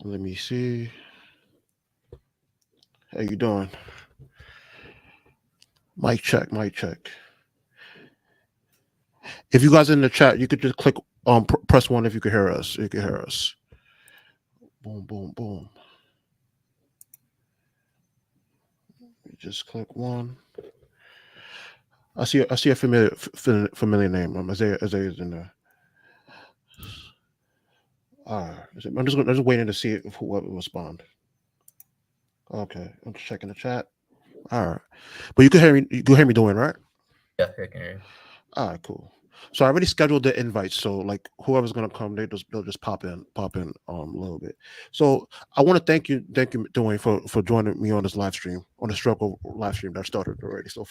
Let me see. How you doing? Mic check. Mic check. If you guys in the chat, you could just click press one if you could hear us. You can hear us. Boom, boom, boom. You just click one. I see. I see a familiar name. Isaiah. Isaiah's in there. I'm just waiting to see if whoever respond. Okay, I'm just checking the chat. All right, but you can hear me. You can hear me doing right. Yeah, I can hear you. All right, cool. So I already scheduled the invites. So like whoever's gonna come, they'll just pop in a little bit. So I want to thank you, Dwayne, for joining me on this live stream, on the struggle live stream that started already. So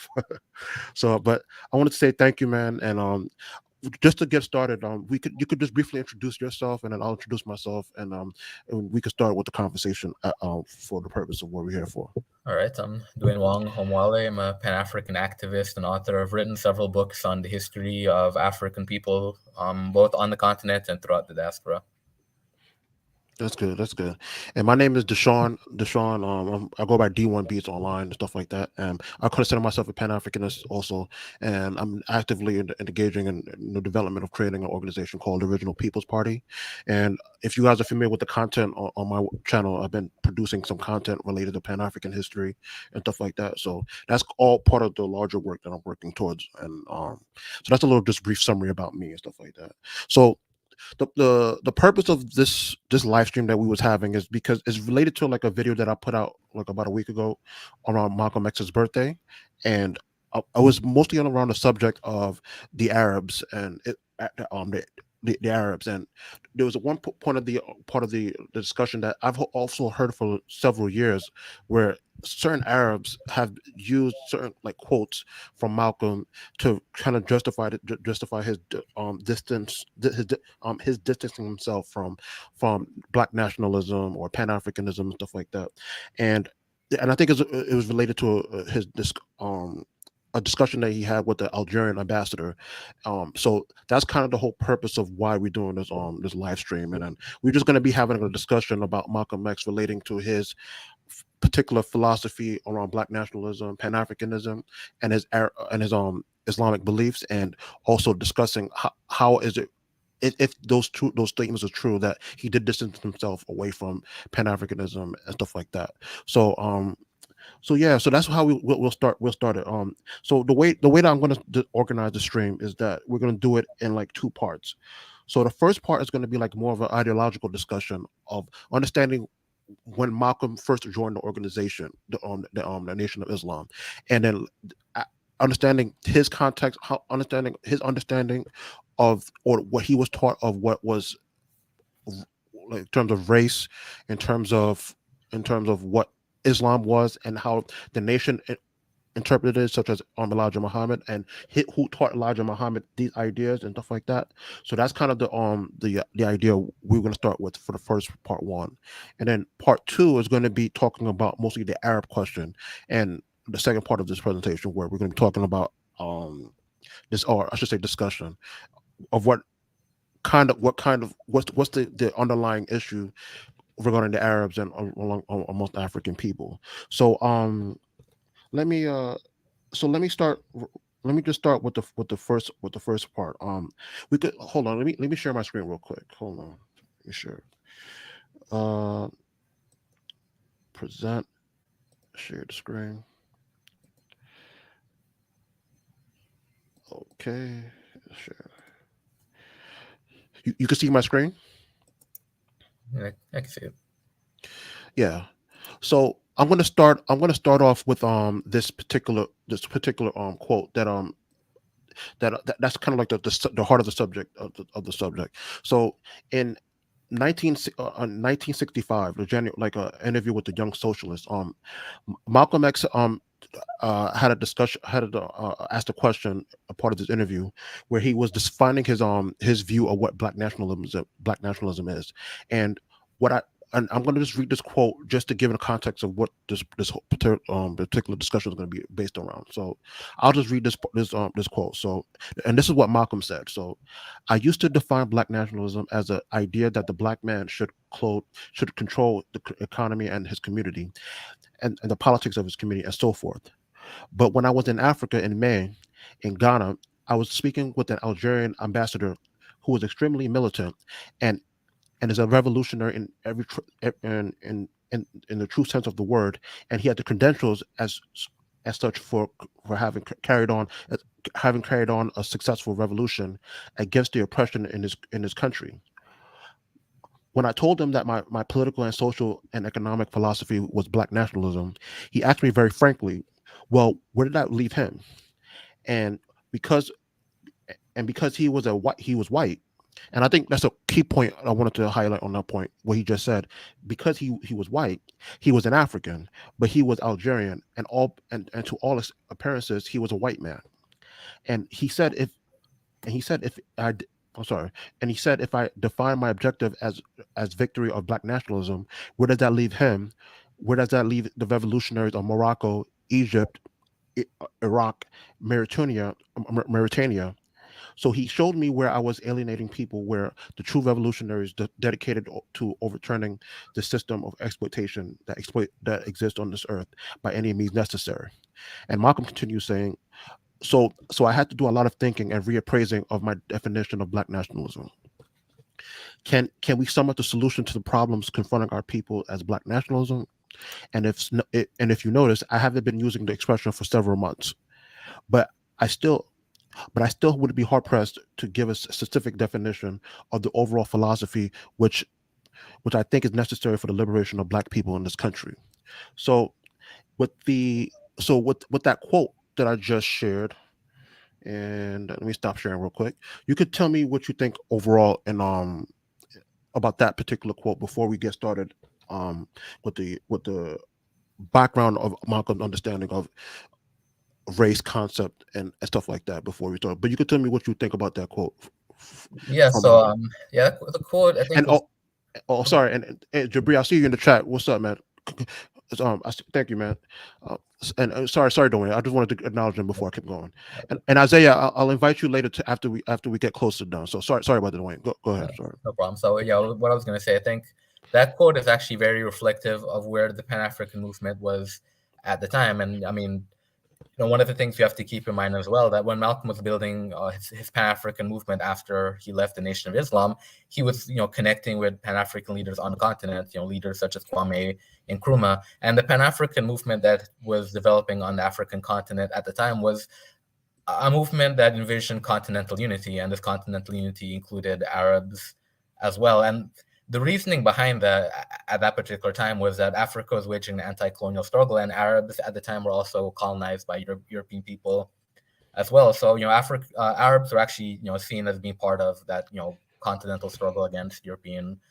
so, but I wanted to say thank you, man, and just to get started, you could just briefly introduce yourself, and then I'll introduce myself, and we could start with the conversation for the purpose of what we're here for. All right, I'm Dwayne Wong, Omowale. I'm a Pan African activist and author. I've written several books on the history of African people, both on the continent and throughout the diaspora. That's good. That's good. And my name is Deshaun. Deshaun. I go by D1 Beats online and stuff like that. And I consider myself a Pan Africanist also. And I'm actively engaging in the development of creating an organization called the Original People's Party. And if you guys are familiar with the content on my channel, I've been producing some content related to Pan African history and stuff like that. So that's all part of the larger work that I'm working towards. And so that's a little just brief summary about me and stuff like that. So the purpose of this live stream that we was having is because it's related to like a video that I put out like about a week ago around Malcolm X's birthday, and I was mostly on around the subject of the Arabs and the Arabs, and there was one point of the part of the discussion that I've also heard for several years, where certain Arabs have used certain like quotes from Malcolm to kind of justify his his distancing himself from black nationalism or Pan Africanism and stuff like that, and I think it was related to his this a discussion that he had with the Algerian ambassador. So that's kind of the whole purpose of why we're doing this live stream, and then we're just going to be having a discussion about Malcolm X relating to his particular philosophy around black nationalism, Pan Africanism, and his Islamic beliefs, and also discussing how is it if those statements are true that he did distance himself away from Pan Africanism and stuff like that. So so yeah, so that's how we'll start. We'll start it. So the way that I'm going to organize the stream is that we're going to do it in like two parts. So the first part is going to be like more of an ideological discussion of understanding when Malcolm first joined the organization, the Nation of Islam, and then uh, understanding his context, how understanding his understanding of or what he was taught of what was like in terms of race, in terms of what Islam was and how the nation interpreted, such as Elijah Muhammad and who taught Elijah Muhammad these ideas and stuff like that. So that's kind of the idea we're going to start with for the first part one, and then part two is going to be talking about mostly the Arab question, and the second part of this presentation where we're going to be talking about this, or I should say discussion of what's the underlying issue regarding the Arabs and amongst African people. So let me let me start. Let me just start with the first part. We could hold on. Let me share my screen real quick. Hold on. Let me share. Uh, present. Share the screen. Okay. Share. You can see my screen. I can see it. Yeah. So I'm gonna start off with this particular quote that's kind of like the heart of the subject of the subject. So in 1965, the January, like a interview with the Young Socialist, Malcolm X had a discussion, asked a question, a part of this interview, where he was defining his view of what black nationalism is, and what I and I'm going to just read this quote just to give it a context of what this whole particular discussion is going to be based around. So I'll just read this quote. So, and this is what Malcolm said. So, I used to define black nationalism as an idea that the black man should control the economy and his community, and the politics of his community and so forth. But when I was in Africa in May, in Ghana, I was speaking with an Algerian ambassador who was extremely militant and is a revolutionary in every in the true sense of the word, and he had the credentials as such for having carried on a successful revolution against the oppression in his country. When I told him that my political and social and economic philosophy was black nationalism, he asked me very frankly, "Well, where did that leave him?" And because because he was white, and I think that's a key point I wanted to highlight on that point what he just said. Because he was white, he was an African, but he was Algerian, and to all appearances, he was a white man. And he said if I'm sorry, and he said if I define my objective as victory of black nationalism, where does that leave him? Where does that leave the revolutionaries of Morocco, Egypt, Iraq, Mauritania? So he showed me where I was alienating people, where the true revolutionaries dedicated to overturning the system of exploitation that exists on this earth by any means necessary. And Malcolm continues saying, so I had to do a lot of thinking and reappraising of my definition of black nationalism. Can we sum up the solution to the problems confronting our people as black nationalism? And if you notice, I haven't been using the expression for several months, but I still I still would be hard pressed to give a specific definition of the overall philosophy which I think is necessary for the liberation of black people in this country. So with the with that quote that I just shared, and let me stop sharing real quick. You could tell me what you think overall and about that particular quote before we get started with the background of Malcolm's understanding of race concept and stuff like that before we start. But you could tell me what you think about that quote Yeah. from So Malcolm. yeah, the quote I think And was. sorry, and Jabri, I see you in the chat. What's up, man? Thank you, man. Sorry, Dwayne. I just wanted to acknowledge him before I keep going. And Isaiah, I'll invite you later to after we get closer down. So sorry about that, Dwayne. Go No, ahead. Sorry. no problem. So yeah, what I was going to say, I think that quote is actually very reflective of where the Pan African movement was at the time. And I mean, one of the things you have to keep in mind as well that when Malcolm was building his Pan African movement after he left the Nation of Islam, he was connecting with Pan African leaders on the continent, leaders such as Kwame Nkrumah, and the Pan African movement that was developing on the African continent at the time was a movement that envisioned continental unity, and this continental unity included Arabs as well. And the reasoning behind that at that particular time was that Africa was waging an anti-colonial struggle, and Arabs at the time were also colonized by European people as well. So Arabs were actually seen as being part of that continental struggle against European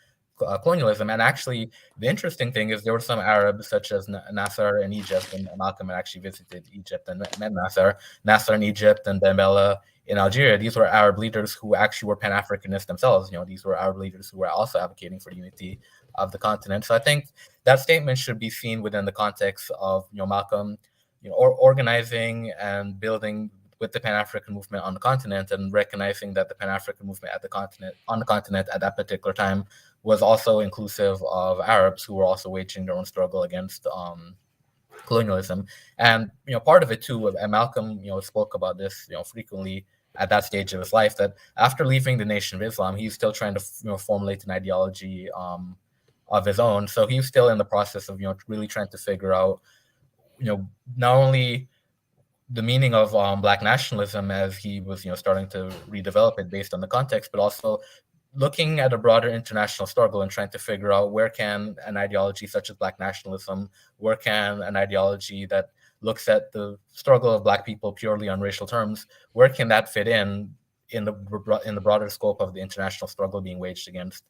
colonialism. And actually, the interesting thing is there were some Arabs such as Nasser in Egypt, and Malcolm had actually visited Egypt and met Nasser in Egypt, and Dembele in Algeria. These were Arab leaders who actually were Pan-Africanists themselves. These were Arab leaders who were also advocating for the unity of the continent. So I think that statement should be seen within the context of Malcolm, organizing and building with the Pan-African movement on the continent, and recognizing that the Pan-African movement on the continent at that particular time was also inclusive of Arabs who were also waging their own struggle against colonialism. And part of it too, and Malcolm spoke about this frequently at that stage of his life, that after leaving the Nation of Islam, he's still trying to formulate an ideology of his own. So he's still in the process of really trying to figure out not only the meaning of black nationalism as he was starting to redevelop it based on the context, but also looking at a broader international struggle and trying to figure out where can an ideology such as black nationalism, where can an ideology that looks at the struggle of black people purely on racial terms, where can that fit in the broader scope of the international struggle being waged against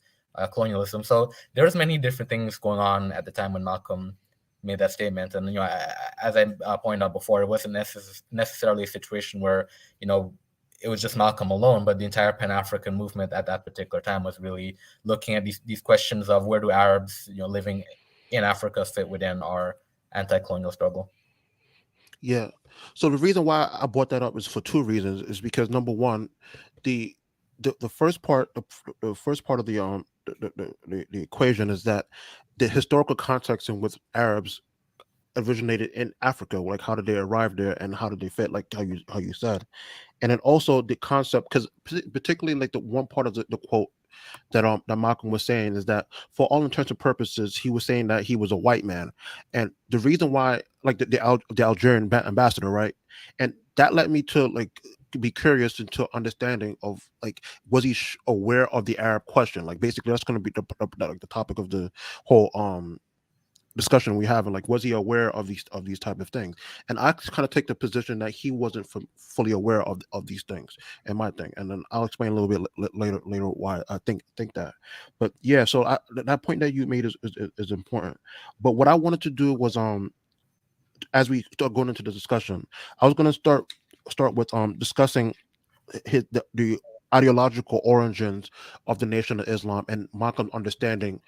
colonialism. So there's many different things going on at the time when Malcolm made that statement. And as I pointed out before, it wasn't necessarily a situation where it was just Malcolm alone, but the entire Pan-African movement at that particular time was really looking at these questions of where do Arabs, living in Africa fit within our anti-colonial struggle. Yeah. So the reason why I brought that up is for two reasons. Is because number one, the the first part the first part of the equation is that the historical context in which Arabs originated in Africa, like how did they arrive there and how did they fit, like how you said, and then also the concept, because particularly like the one part of the quote that Malcolm was saying is that for all intents and purposes, he was saying that he was a white man, and the reason why, like the Algerian ambassador, right, and that led me to like be curious into understanding of like was he aware of the Arab question? Like basically, that's going to be like the topic of the whole discussion we have, and like was he aware of these type of things, and I kind of take the position that he wasn't fully aware of these things, and my thing, and then I'll explain a little bit later why I think that. But yeah, so that point that you made is important. But what I wanted to do was as we start going into the discussion, I was going to start with discussing the ideological origins of the Nation of Islam and Malcolm's understanding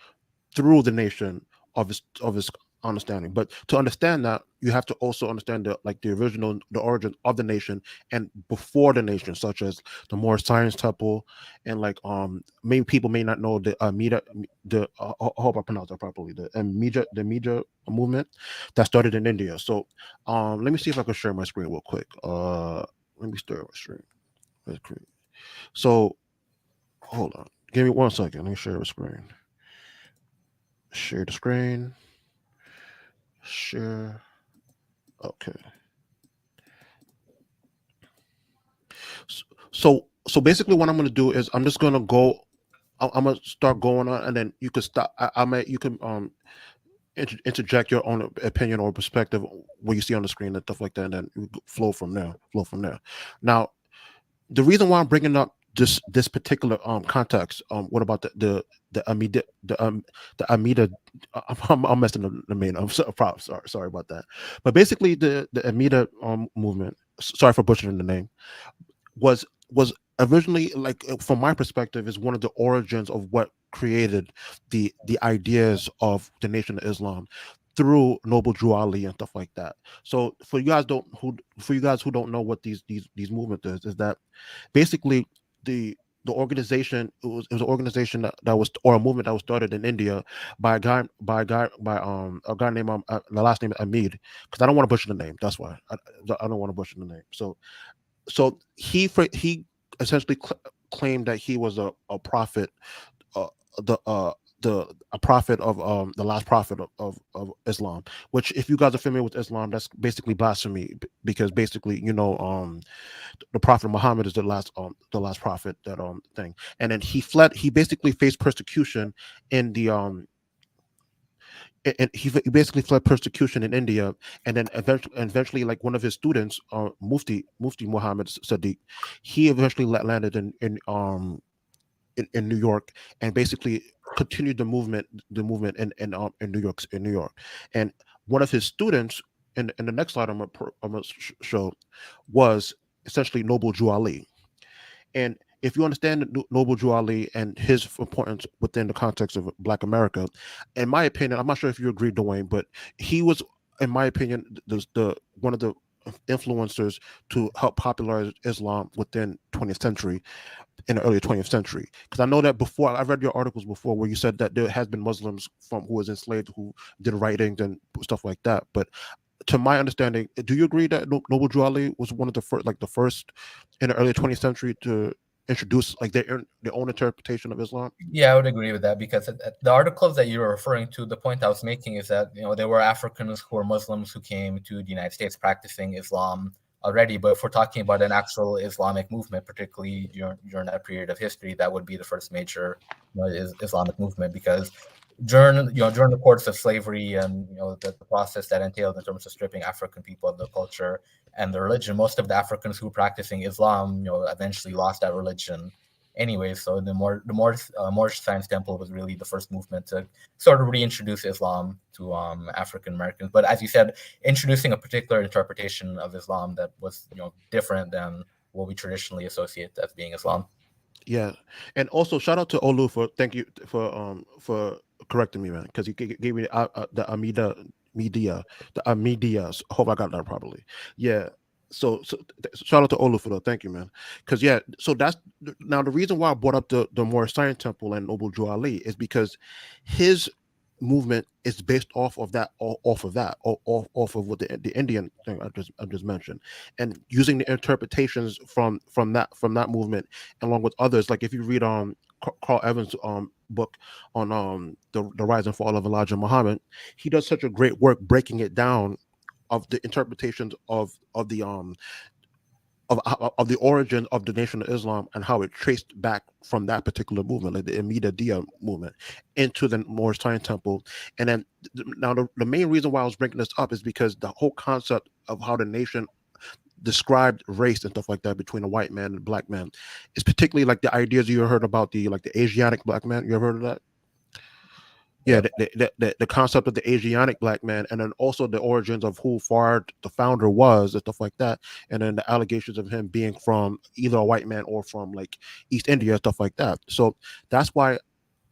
through the nation of his understanding. But to understand that, you have to also understand the origin of the nation and before the nation, such as the Moorish Science Temple, and like maybe people may not know the Amida, the I hope I pronounced that properly, the Amida movement that started in India. So let me see if I can share my screen real quick. Let me share my screen. So hold on, give me 1 second. Let me share the screen. Share the screen. Share. Okay. So basically, what I'm going to do is I'm just going to go. I'm going to start going on, and then you can stop. You can interject your own opinion or perspective what you see on the screen and stuff like that, and then you flow from there. Now, the reason why I'm bringing up this particular context, what about the Amida, the Amida, I'm messing the name. I'm sorry about that. But basically, the Amida movement, sorry for butchering the name, was originally, like from my perspective, is one of the origins of what created the ideas of the Nation of Islam through Noble Drew Ali and stuff like that. So for you guys who don't know what these movement is that basically the organization, it was an organization that was, or a movement that was started in India by a guy named the last name is Amid, because I don't want to butcher the name. That's why I don't want to butcher the name. So he essentially claimed that he was a prophet, uh, the a prophet of the last prophet of Islam. Which, if you guys are familiar with Islam, that's basically blasphemy, because basically, the prophet Muhammad is the last prophet, that thing. And then he fled. He basically faced persecution in the and he basically fled persecution in India, and then eventually, like one of his students, Mufti Muhammad Sadiq, he eventually landed in New York, and basically continued the movement in New York, and one of his students, in the next slide I'm gonna show, was essentially Noble Drew Ali. And if you understand Noble Drew Ali and his importance within the context of Black America, in my opinion, I'm not sure if you agree, Dwayne, but he was, in my opinion, the one of the influencers to help popularize Islam within 20th century, in the early 20th century. Because I know that before, I read your articles before where you said that there has been Muslims from who was enslaved who did writings and stuff like that. But to my understanding, do you agree that Noble Drew Ali was one of the first in the early 20th century to introduce like their own interpretation of Islam? Yeah, I would agree with that, because the articles that you were referring to, the point I was making is that there were Africans who were Muslims who came to the United States practicing Islam already. But if we're talking about an actual Islamic movement, particularly during that period of history, that would be the first major Islamic movement, because during the course of slavery and the process that entailed in terms of stripping African people of their culture and their religion, most of the Africans who were practicing Islam eventually lost that religion anyway. So the Moorish Science Temple was really the first movement to sort of reintroduce Islam to African Americans. But as you said, introducing a particular interpretation of Islam that was different than what we traditionally associate as being Islam. Yeah, and also shout out to Olu for thank you for correcting me, man, because he gave me the Amida. Hope I got that properly. Yeah. Shout out to Olu for that. Thank you, man. Because yeah, so that's now the reason why I brought up the Moorish Science Temple and Noble Drew Ali is because his movement is based off of that, off of what the Indian thing I just mentioned, and using the interpretations from that movement along with others. Like if you read Carl Evans' book on the rise and fall of Elijah Muhammad, he does such a great work breaking it down of the interpretations of the origin of the Nation of Islam and how it traced back from that particular movement, like the Amida Dia movement, into the Moorish Science Temple. And then now the main reason why I was bringing this up is because the whole concept of how the nation described race and stuff like that between a white man and a black man is particularly like the ideas you heard about the Asiatic black man. You ever heard of that? Yeah, Yep. the concept of the Asiatic black man, and then also the origins of who Fard, the founder, was, and stuff like that, and then the allegations of him being from either a white man or from like East India, stuff like that. So that's why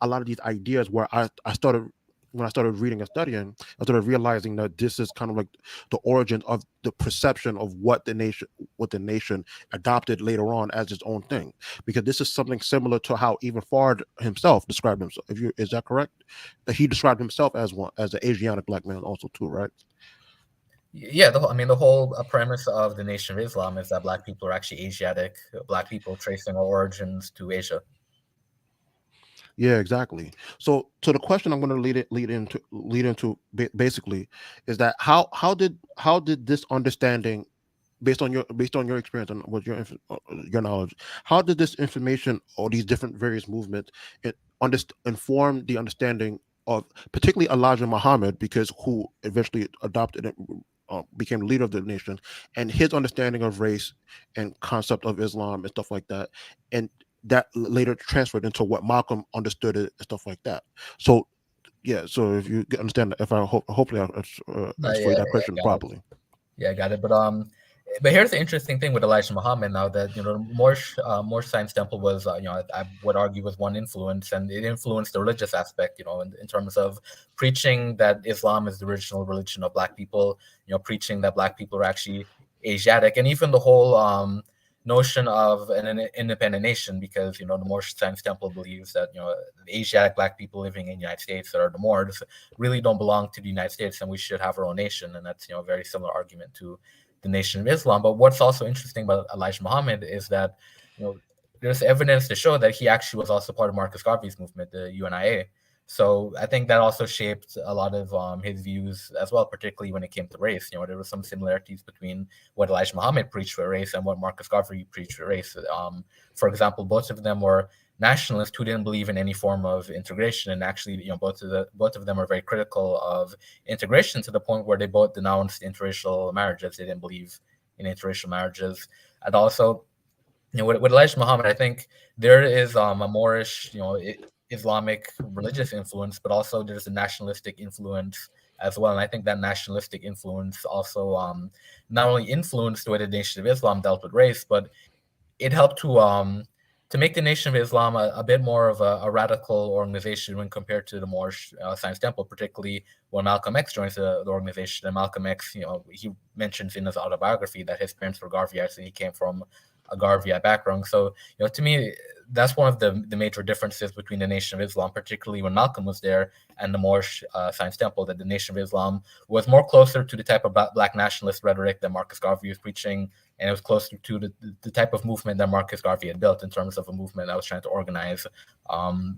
a lot of these ideas where I started when I started reading and studying, I started realizing that this is kind of like the origin of the perception of what the nation adopted later on as its own thing. Because this is something similar to how even Fard himself described himself. Is that correct? He described himself as one as an Asiatic black man also too, right? Yeah, I mean, the whole premise of the Nation of Islam is that Black people are actually Asiatic, Black people tracing our origins to Asia. Yeah, exactly. So the question I'm going to lead into basically is that how did this understanding based on your experience and with your knowledge, how did this information or these different various movements it inform the understanding of particularly Elijah Muhammad, because who eventually adopted it, became the leader of the nation, and his understanding of race and concept of Islam and stuff like that, and that later transferred into what Malcolm understood it and stuff like that. So yeah, so if you understand, if I hopefully I answer Yeah, that question got it. properly. Yeah, got it. But here's the interesting thing with Elijah Muhammad now that Moorish Science Temple was I would argue was one influence, and it influenced the religious aspect. In terms of preaching that Islam is the original religion of Black people. Preaching that Black people are actually Asiatic, and even the whole notion of an independent nation, because the Moorish Science Temple believes that the Asiatic Black people living in the United States that are the Moors really don't belong to the United States, and we should have our own nation, and that's a very similar argument to the Nation of Islam. But what's also interesting about Elijah Muhammad is that you know there's evidence to show that he actually was also part of Marcus Garvey's movement, the UNIA. So I think that also shaped a lot of his views as well, particularly when it came to race. There were some similarities between what Elijah Muhammad preached for race and what Marcus Garvey preached for race. For example, both of them were nationalists who didn't believe in any form of integration, and actually, both of them are very critical of integration to the point where they both denounced interracial marriages. They didn't believe in interracial marriages, and also, with Elijah Muhammad, I think there is a Moorish, Islamic religious influence, but also there's a nationalistic influence as well. And I think that nationalistic influence also not only influenced the way the Nation of Islam dealt with race, but it helped to make the Nation of Islam a bit more of a radical organization when compared to the Moorish Science Temple, particularly when Malcolm X joins the organization. And Malcolm X, he mentions in his autobiography that his parents were Garveyites and he came from a Garveyite background. So, to me, that's one of the major differences between the Nation of Islam, particularly when Malcolm was there, and the Moorish Science Temple, that the Nation of Islam was more closer to the type of Black nationalist rhetoric that Marcus Garvey was preaching, and it was closer to the type of movement that Marcus Garvey had built in terms of a movement that was trying to organize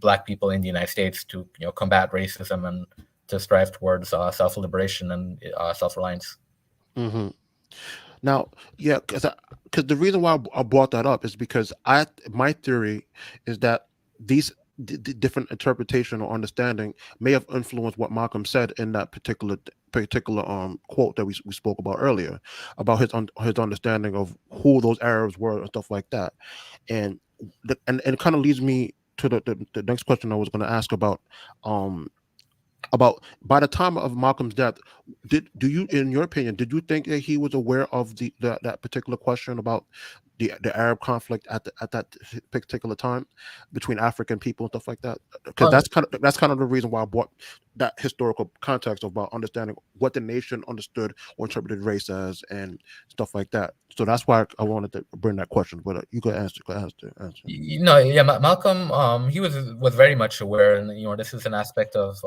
Black people in the United States to combat racism and to strive towards self-liberation and self-reliance. Hmm. Now, yeah, because the reason why I brought that up is because my theory is that these different interpretation or understanding may have influenced what Malcolm said in that particular quote that we spoke about earlier, about his understanding of who those Arabs were and stuff like that. And and it kind of leads me to the next question I was going to ask um about by the time of Malcolm's death, in your opinion, did you think that he was aware of that particular question about the Arab conflict at that particular time between African people and stuff like that? Because Oh, that's kind of the reason why I brought that historical context about understanding what the nation understood or interpreted race as and stuff like that. So that's why I wanted to bring that question. But you could answer. Go ahead, answer. no, yeah, Malcolm, he was very much aware, and this is an aspect of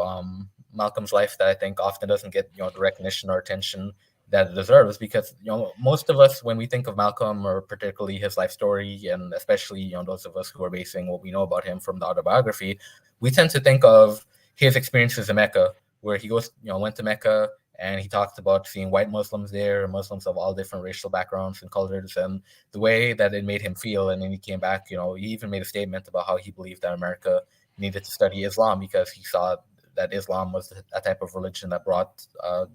Malcolm's life that I think often doesn't get the recognition or attention that it deserves, because most of us, when we think of Malcolm, or particularly his life story, and especially those of us who are basing what we know about him from the autobiography, we tend to think of his experiences in Mecca, where he went to Mecca, and he talked about seeing white Muslims there, Muslims of all different racial backgrounds and colors, and the way that it made him feel. And then he came back, he even made a statement about how he believed that America needed to study Islam, because he saw that Islam was a type of religion that brought a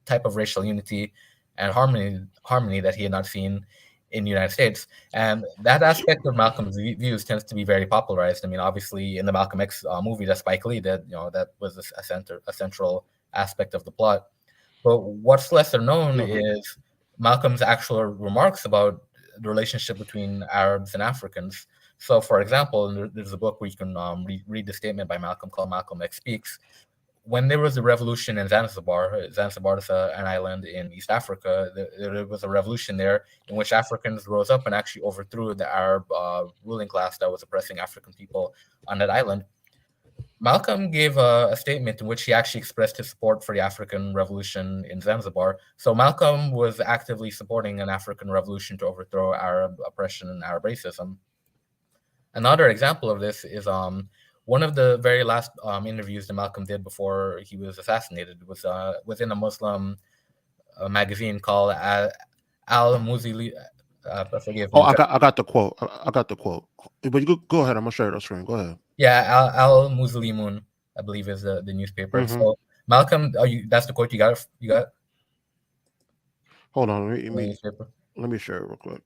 type of racial unity and harmony that he had not seen in the United States. And that aspect of Malcolm's views tends to be very popularized. I mean, obviously in the Malcolm X movie that Spike Lee did, that was a central aspect of the plot. But what's lesser known Mm-hmm. is Malcolm's actual remarks about the relationship between Arabs and Africans. So, for example, there's a book where you can read the statement by Malcolm called Malcolm X Speaks. When there was a revolution in Zanzibar, Zanzibar is an island in East Africa, there was a revolution there in which Africans rose up and actually overthrew the Arab ruling class that was oppressing African people on that island. Malcolm gave a statement in which he actually expressed his support for the African Revolution in Zanzibar. So Malcolm was actively supporting an African revolution to overthrow Arab oppression and Arab racism. Another example of this is one of the very last interviews that Malcolm did before he was assassinated was within a Muslim magazine called Al Muzili. Forgive Oh, me. I got the quote. I got the quote. But you go ahead. I'm gonna share the screen. Go ahead. Yeah, Al Muslimun, I believe, is the newspaper. Mm-hmm. So Malcolm, that's the quote you got. You got Hold on. the newspaper. Let me share it real quick.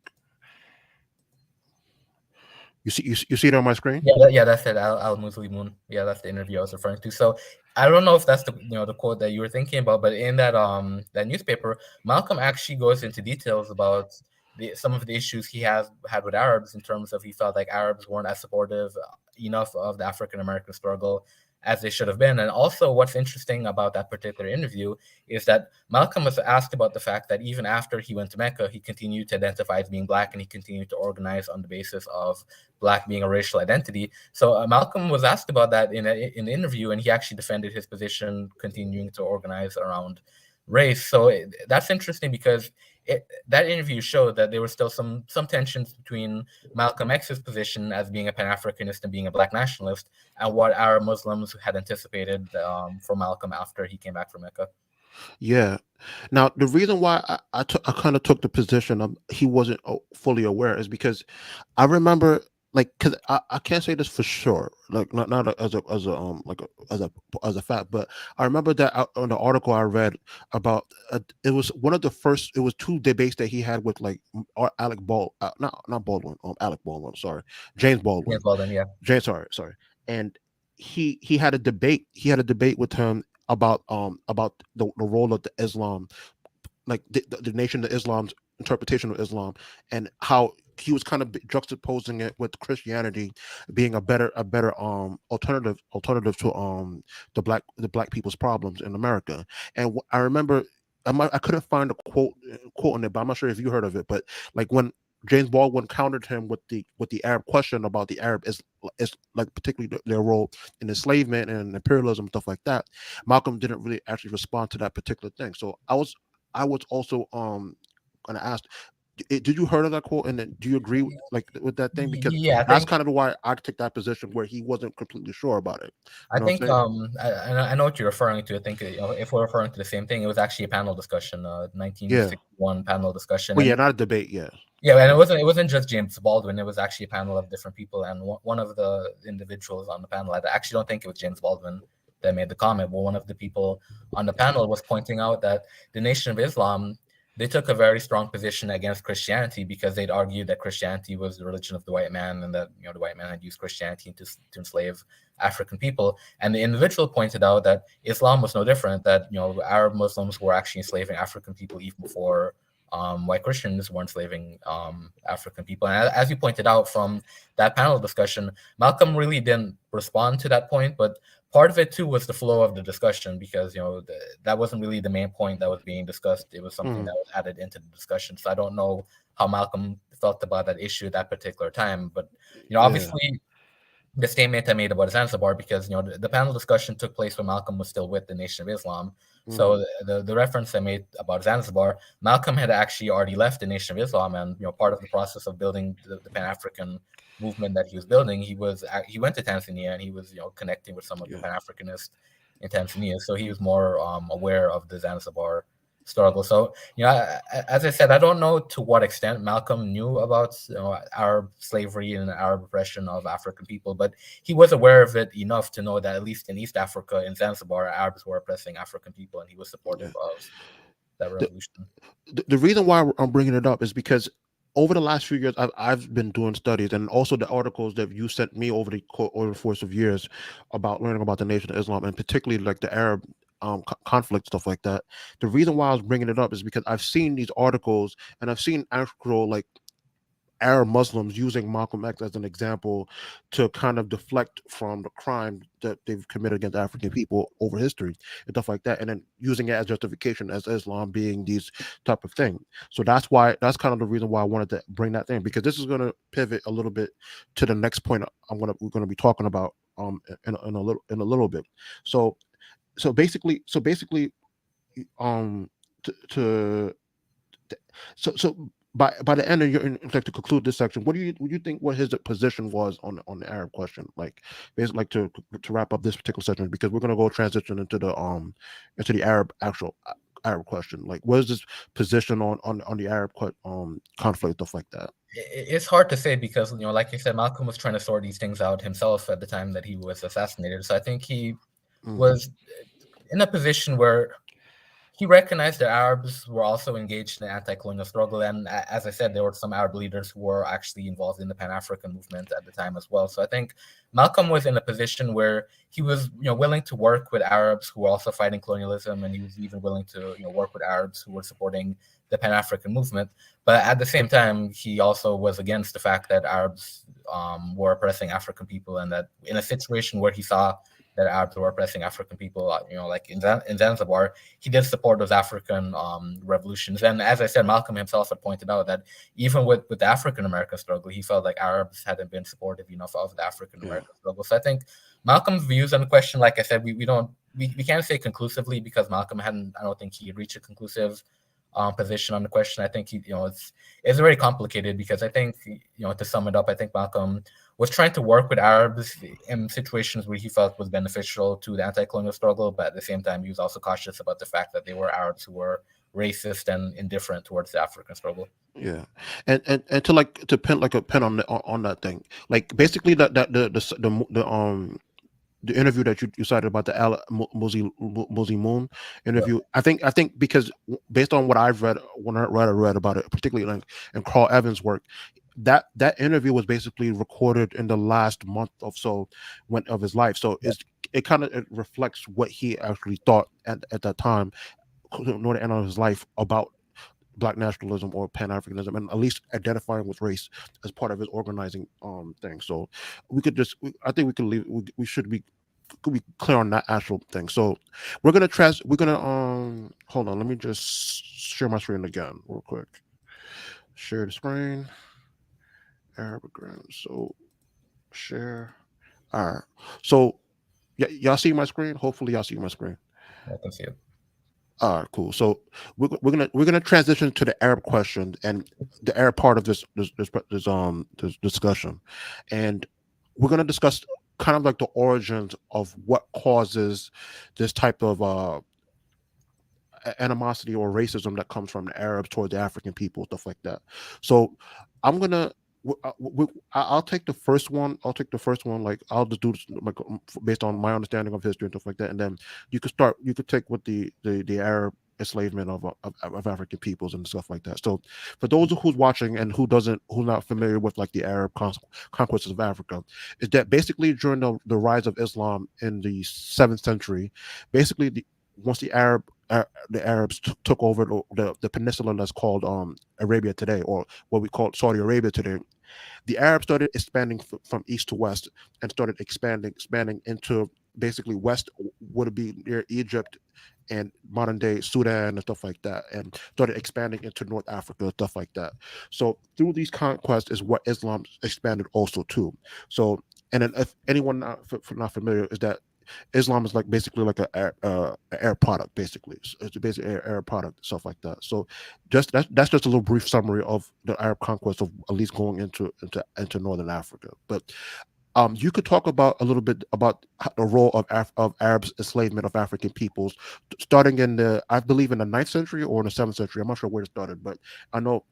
You see it on my screen? Yeah, that's it. Al Muslimun. Yeah, that's the interview I was referring to. So I don't know if that's the quote that you were thinking about, but in that newspaper, Malcolm actually goes into details about some of the issues he has had with Arabs, in terms of he felt like Arabs weren't as supportive enough of the African American struggle as they should have been. And also, what's interesting about that particular interview is that Malcolm was asked about the fact that even after he went to Mecca, he continued to identify as being Black, and he continued to organize on the basis of Black being a racial identity. So Malcolm was asked about that in the interview, and he actually defended his position, continuing to organize around race. So that's interesting, because that interview showed that there were still some tensions between Malcolm X's position as being a Pan-Africanist and being a Black nationalist, and what Arab Muslims had anticipated from Malcolm after he came back from Mecca. Yeah. Now the reason why I kind of took the position of he wasn't fully aware is because I remember, like, because I can't say this for sure, like not as a like as a fact, but I remember that on the article I read about it was one of the first, it was two debates that he had with like not Baldwin, Alec Baldwin, sorry, James Baldwin, James Baldwin, yeah. James, sorry, and he had a debate with him about the role of the Islam, like the nation of Islam's interpretation of Islam, and how he was kind of juxtaposing it with Christianity being a better alternative to the black people's problems in America. And I remember I couldn't find a quote on it, but I'm not sure if you heard of it. But like when James Baldwin countered him with the Arab question about the Arab is like particularly their role in enslavement and imperialism, stuff like that, Malcolm didn't really actually respond to that particular thing. So I was also gonna ask, did you heard of that quote, and then do you agree with that thing? Because Yeah, I that's think kind of why I took that position where he wasn't completely sure about it. I You know what think I'm saying? I know what you're referring to. I think if we're referring to the same thing, it was actually a panel discussion, Yeah. 1961 panel discussion, Well, yeah, and not a debate. Yeah. yeah, and it wasn't just James Baldwin. It was actually a panel of different people, and one of the individuals on the panel, I actually don't think it was James Baldwin that made the comment, but one of the people on the panel was pointing out that the Nation of Islam, they took a very strong position against Christianity, because they'd argued that Christianity was the religion of the white man, and that the white man had used Christianity to enslave African people. And the individual pointed out that Islam was no different, that Arab Muslims were actually enslaving African people even before white Christians were enslaving African people. And as you pointed out from that panel discussion, Malcolm really didn't respond to that point, but part of it too was the flow of the discussion, because that wasn't really the main point that was being discussed. It was something that was added into the discussion. So I don't know how Malcolm felt about that issue at that particular time, but Yeah. obviously the statement I made about Zanzibar, because the panel discussion took place when Malcolm was still with the Nation of Islam. So the reference I made about Zanzibar, Malcolm had actually already left the Nation of Islam, and part of the process of building the Pan African movement that he was building, he went to Tanzania, and he was connecting with some of the Yeah. Pan Africanists in Tanzania. So he was more aware of the Zanzibar struggle. So as I said, I don't know to what extent Malcolm knew about Arab slavery and Arab oppression of African people, but he was aware of it enough to know that at least in East Africa, in Zanzibar, Arabs were oppressing African people, and he was supportive Yeah. of that The, revolution. the reason why I'm bringing it up is because over the last few years, I've been doing studies, and also the articles that you sent me over the course of years about learning about the Nation of Islam, and particularly like the Arab conflict, stuff like that. The reason why I was bringing it up is because I've seen these articles, and I've seen actual like Arab Muslims using Malcolm X as an example to kind of deflect from the crime that they've committed against African people over history and stuff like that, and then using it as justification as Islam being these type of thing. So that's kind of the reason why I wanted to bring that thing, because this is going to pivot a little bit to the next point we're going to be talking about in a little bit. So basically um to so by the end of your like to conclude this section, what do you think what his position was on the Arab question? Like basically like to wrap up this particular section, because we're gonna go transition into the Arab question. Like what is this position on the conflict, stuff like that? It's hard to say, because like you said, Malcolm was trying to sort these things out himself at the time that he was assassinated. So I think he Mm-hmm. was in a position where he recognized that Arabs were also engaged in the anti-colonial struggle, and as I said, there were some Arab leaders who were actually involved in the Pan-African movement at the time as well. So I think Malcolm was in a position where he was, willing to work with Arabs who were also fighting colonialism, and he was even willing to, work with Arabs who were supporting the Pan-African movement. But at the same time, he also was against the fact that Arabs were oppressing African people, and that in a situation where he saw that Arabs were oppressing African people, like in Zanzibar, he did support those African revolutions. And as I said, Malcolm himself had pointed out that even with the African American struggle, he felt like Arabs hadn't been supportive enough of the African Yeah. American struggle. So I think Malcolm's views on the question, like I said, we can't say conclusively, because Malcolm hadn't, I don't think he had reached a conclusive position on the question. I think it's very complicated, because I think to sum it up, I think Malcolm was trying to work with Arabs in situations where he felt was beneficial to the anti-colonial struggle, but at the same time, he was also cautious about the fact that they were Arabs who were racist and indifferent towards the African struggle. Yeah, and to like to pin like a pin on that thing, like basically that the interview that you cited about the Muzi Moon Yeah, interview. I think because based on what I've read, when I read about it, particularly like in Carl Evans' work, that interview was basically recorded in the last month or so of his life. So it kind of it reflects what he actually thought at that time, near the end of his life, about Black nationalism or Pan Africanism, and at least identifying with race as part of his organizing thing. So I think we could leave. We should be could be clear on that actual thing. So we're gonna hold on. Let me just share my screen again real quick. Share the screen. Arabic. So share. All right. So y'all see my screen? Hopefully y'all see my screen. I can see it. All right, cool. So we're gonna transition to the Arab question and the Arab part of this discussion, and we're gonna discuss kind of like the origins of what causes this type of animosity or racism that comes from the Arabs towards the African people, stuff like that. So I'm gonna. I'll take the first one. I'll take the first one. Like I'll just do this like based on my understanding of history and stuff like that, and then you could start. You could take with the Arab enslavement of African peoples and stuff like that. So, for those who's watching and who's not familiar with like the Arab conquests of Africa, is that basically during the rise of Islam in the 7th century, basically once the Arab the Arabs took over the peninsula that's called Arabia today, or what we call Saudi Arabia today. The Arabs started expanding from east to west and started expanding into basically west would be near Egypt and modern day Sudan and stuff like that, and started expanding into North Africa and stuff like that. So through these conquests is what Islam expanded also too. So, and then if anyone not familiar, is that Islam is like basically like a air product, basically. It's a basic air product, stuff like that. So, that's just a little brief summary of the Arab conquest of at least going into Northern Africa. But you could talk about a little bit about the role of Arabs enslavement of African peoples, starting in I believe in the ninth century or in the seventh century. I'm not sure where it started, but I know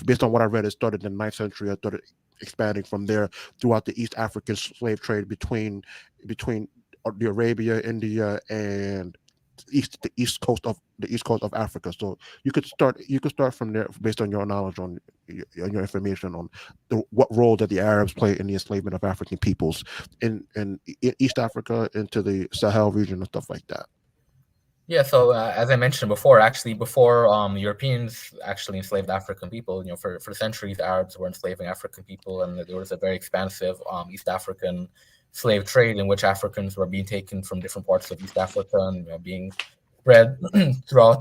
based on what I read, it started in the ninth century. It started expanding from there throughout the East African slave trade between the Arabia, India, and the east coast of Africa. So you could start from there based on your knowledge on your information on what role that the Arabs play in the enslavement of African peoples in East Africa into the Sahel region and stuff like that. Yeah, so as I mentioned before, actually, before Europeans actually enslaved African people, for centuries, Arabs were enslaving African people, and there was a very expansive East African slave trade in which Africans were being taken from different parts of East Africa and being spread throughout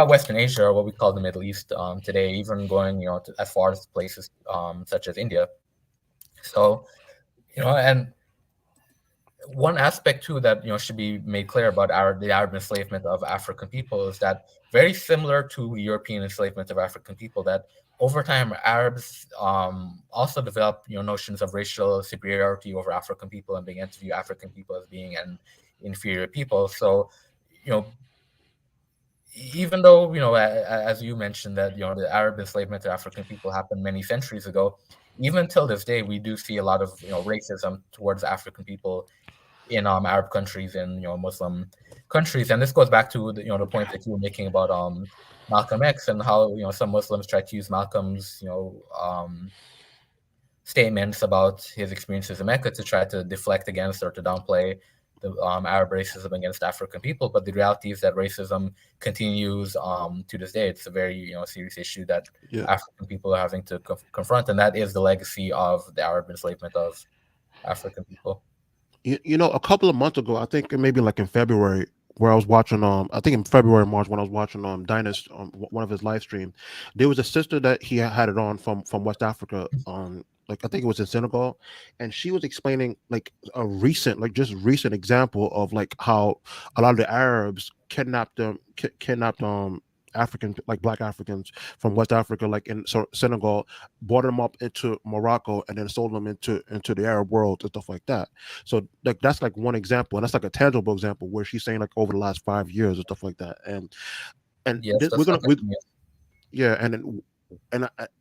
Western Asia, or what we call the Middle East today, even going as far as places such as India. So, and one aspect too that should be made clear about the Arab enslavement of African people is that, very similar to the European enslavement of African people, that over time Arabs also developed notions of racial superiority over African people and began to view African people as being an inferior people. So even though as you mentioned that the Arab enslavement of African people happened many centuries ago, even till this day we do see a lot of racism towards African people in Arab countries and Muslim countries. And this goes back to the point that you were making about Malcolm X, and how some Muslims try to use Malcolm's statements about his experiences in Mecca to try to deflect against or to downplay the Arab racism against African people. But the reality is that racism continues to this day. It's a very serious issue that Yeah. African people are having to confront, and that is the legacy of the Arab enslavement of African people. A couple of months ago, I think maybe like in February, where I was watching I think in February, March, when I was watching Dinus one of his live stream, there was a sister that he had it on from West Africa, like I think it was in Senegal, and she was explaining like a recent, like just recent example of like how a lot of the Arabs kidnapped African, like black Africans from West Africa, like in Senegal, brought them up into Morocco, and then sold them into the Arab world and stuff like that. So like that's like one example, and that's like a tangible example where she's saying like over the last 5 years or stuff like that. And Yes, we're that's gonna something. yeah,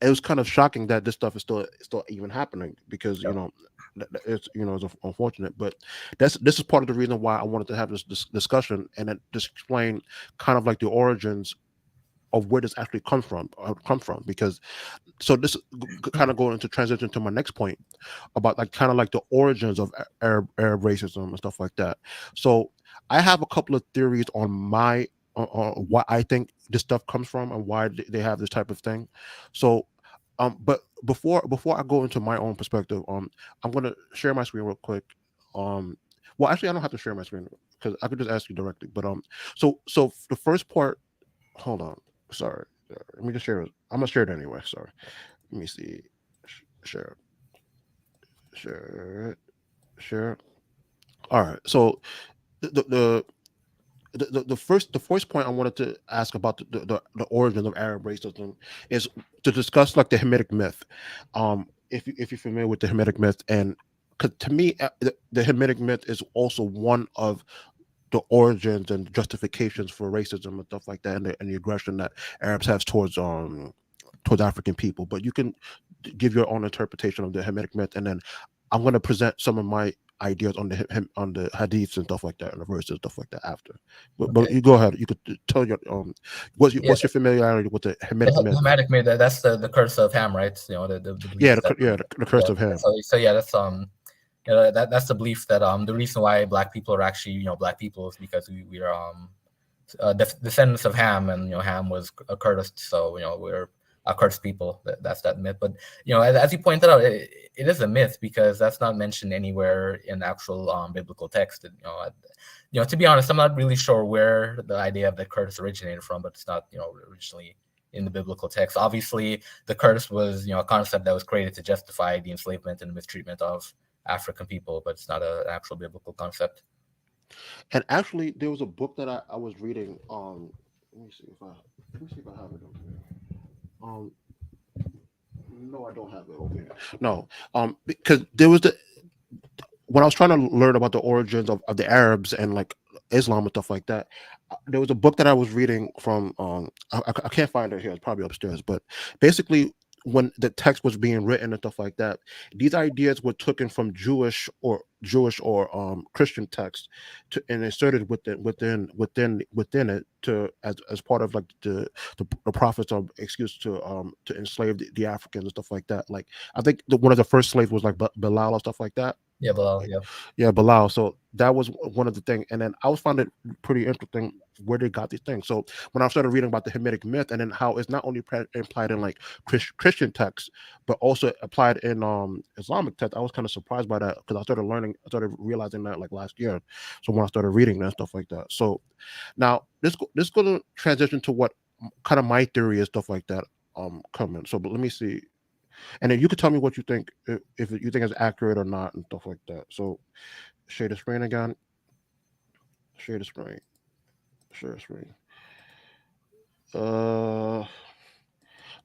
it was kind of shocking that this stuff is still even happening, because it's unfortunate, but this is part of the reason why I wanted to have this discussion, and then just explain kind of like the origins of where this actually come from, because so this kind of going into transition to my next point about like kind of like the origins of Arab racism and stuff like that. So I have a couple of theories on on what I think this stuff comes from and why they have this type of thing. So but before I go into my own perspective, I'm gonna share my screen real quick. Well, actually I don't have to share my screen because I could just ask you directly, but so the first part, hold on. Sorry. Let me just share it. I'm gonna share it anyway. Sorry. Let me see. Share. Share. Share. All right. So the the first point I wanted to ask about the origins of Arab racism is to discuss like the Hamitic myth. If you're familiar with the Hamitic myth, and because to me the Hamitic myth is also one of the origins and justifications for racism and stuff like that, and the aggression that Arabs have towards African people. But you can give your own interpretation of the Hamitic myth, and then I'm going to present some of my ideas on the hadiths and stuff like that, and the verses and stuff like that after. But Okay. you go ahead. You could tell your Yeah, what's your familiarity with the the Hamitic myth? Hamatic myth, that's the curse of Ham, right? The Yeah, belief that the curse yeah. of Ham. So yeah, that's that's the belief that the reason why black people are actually black people is because we are descendants of Ham, and Ham was a Kurdish, so we're a Kurdish people. That's that myth. But as you pointed out, it is a myth because that's not mentioned anywhere in actual biblical text. To be honest, I'm not really sure where the idea of the Kurdish originated from, but it's not originally in the biblical text. Obviously, the Kurdish was a concept that was created to justify the enslavement and the mistreatment of African people, but it's not an actual biblical concept. And actually, there was a book that I was reading. Let me see if I have it over here. Um, no, I don't have it over here. No, because there was the when I was trying to learn about the origins of the Arabs and like Islam and stuff like that, there was a book that I was reading from. I can't find it here. It's probably upstairs. But basically, when the text was being written and stuff like that, these ideas were taken from Jewish or Christian texts and inserted within it to as part of like the prophets of excuse to enslave the Africans and stuff like that. Like I think one of the first slaves was like Bilal or stuff like that. Yeah, Bilal, yeah. Yeah, Bilal. So that was one of the things. And then I was found it pretty interesting where they got these things. So when I started reading about the Hamitic myth and then how it's not only implied in like Christian texts, but also applied in Islamic texts, I was kind of surprised by that because I started realizing that like last year. So when I started reading that and stuff like that. So now this going to transition to what kind of my theory is stuff like that coming. So but let me see. And then you could tell me what you think if you think it's accurate or not and stuff like that. So share the screen again. Share the screen. Share the screen. Uh,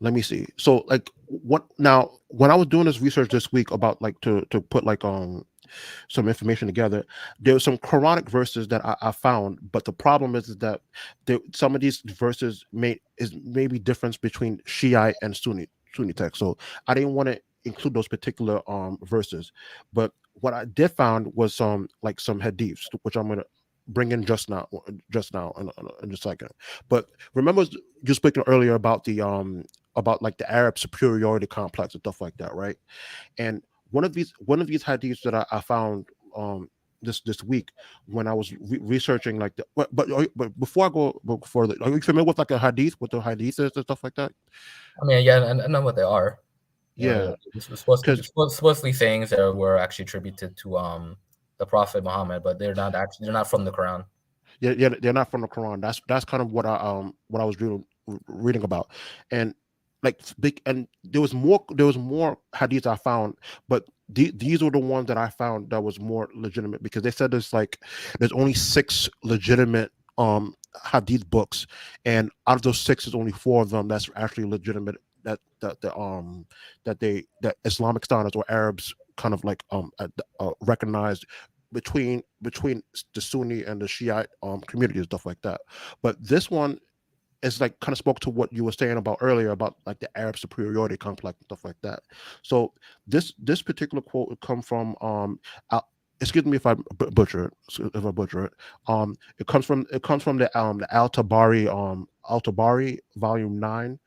let me see. So like what now? When I was doing this research this week about like to put like some information together, there were some Quranic verses that I found, but the problem is that some of these verses maybe difference between Shiite and Sunni text. So I didn't want to include those particular verses, but what I did found was some hadiths, which I'm gonna bring in just now in a second. But remember you speaking earlier about like the Arab superiority complex and stuff like that, right? And one of these hadiths that I found this week when I was researching like the but before I go further, are you familiar with like a hadith, what the hadith is and stuff like that? I mean, yeah, I know what they are. Yeah, It's supposed to, because supposedly sayings that were actually attributed to the Prophet Muhammad, but they're not from the Quran. yeah, they're not from the Quran. That's kind of what I was reading about, and like big and there was more hadiths I found, but these were the ones that I found that was more legitimate because they said there's only six legitimate hadith books, and out of those six, there's only four of them that's actually legitimate that Islamic standards or Arabs kind of like recognized between the Sunni and the Shiite community and stuff like that. But this one is like kind of spoke to what you were saying about earlier about like the Arab superiority complex and stuff like that. So this particular quote would come from excuse me if I butcher it. If I butcher it, it comes from the Al-Tabari volume 9,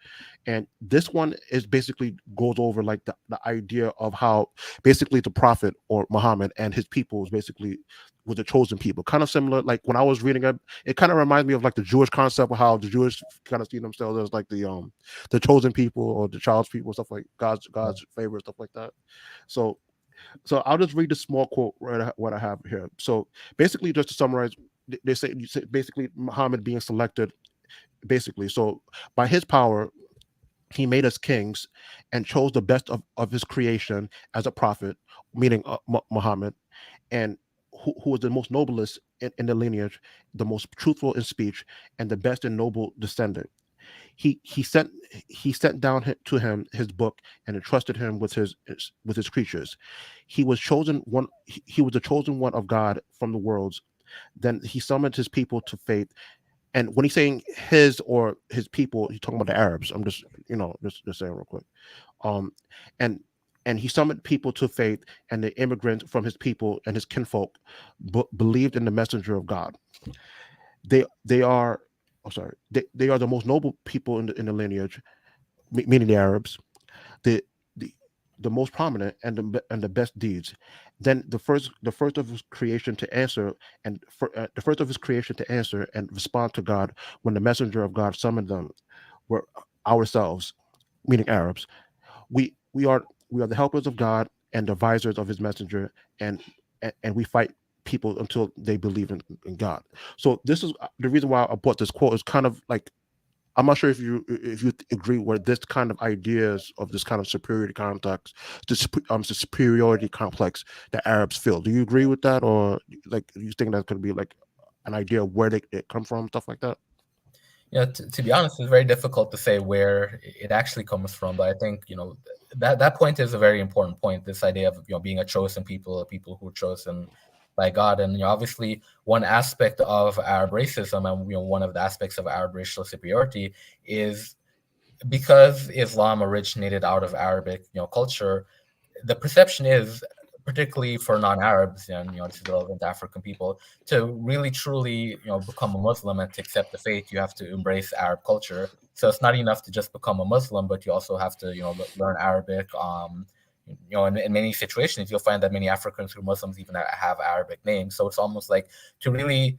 and this one is basically goes over like the idea of how basically the prophet or Muhammad and his people was basically were the chosen people, kind of similar like when I was reading it kind of reminds me of like the Jewish concept of how the Jewish kind of see themselves as like the chosen people or the child's people, stuff like God's favorite, stuff like that. So I'll just read the small quote what I have here. So basically, just to summarize, they say basically Muhammad being selected, basically. So by his power, he made us kings and chose the best of his creation as a prophet, meaning Muhammad, and who was the most noblest in the lineage, the most truthful in speech, and the best and noble descendant. He sent down to him his book and entrusted him with his creatures. He was chosen one. He was the chosen one of God from the worlds. Then he summoned his people to faith. And when he's saying his or his people, he's talking about the Arabs. I'm just just saying real quick. Um, and and he summoned people to faith, and the immigrants from his people and his kinfolk believed in the messenger of God. They are, oh sorry, they are the most noble people in the lineage, meaning the Arabs. The the the most prominent and the best deeds. Then the first of his creation to answer the first of his creation to answer and respond to God when the messenger of God summoned them were ourselves, meaning Arabs. We are the helpers of God and the advisors of His messenger, and and we fight people until they believe in God. So this is the reason why I brought this quote. Is kind of like, I'm not sure if you agree with this kind of ideas of this kind of superiority complex, the superiority complex that Arabs feel. Do you agree with that, or like you think that could be like an idea of where they come from, stuff like that? To be honest, it's very difficult to say where it actually comes from. But I think that point is a very important point. This idea of being a chosen people, a people who are chosen by God, and obviously one aspect of Arab racism, and one of the aspects of Arab racial superiority is because Islam originated out of Arabic culture. The perception is, particularly for non-Arabs, and this is relevant to African people, to really truly become a Muslim and to accept the faith, you have to embrace Arab culture. So it's not enough to just become a Muslim, but you also have to learn Arabic. In many situations, you'll find that many Africans who are Muslims even have Arabic names. So it's almost like to really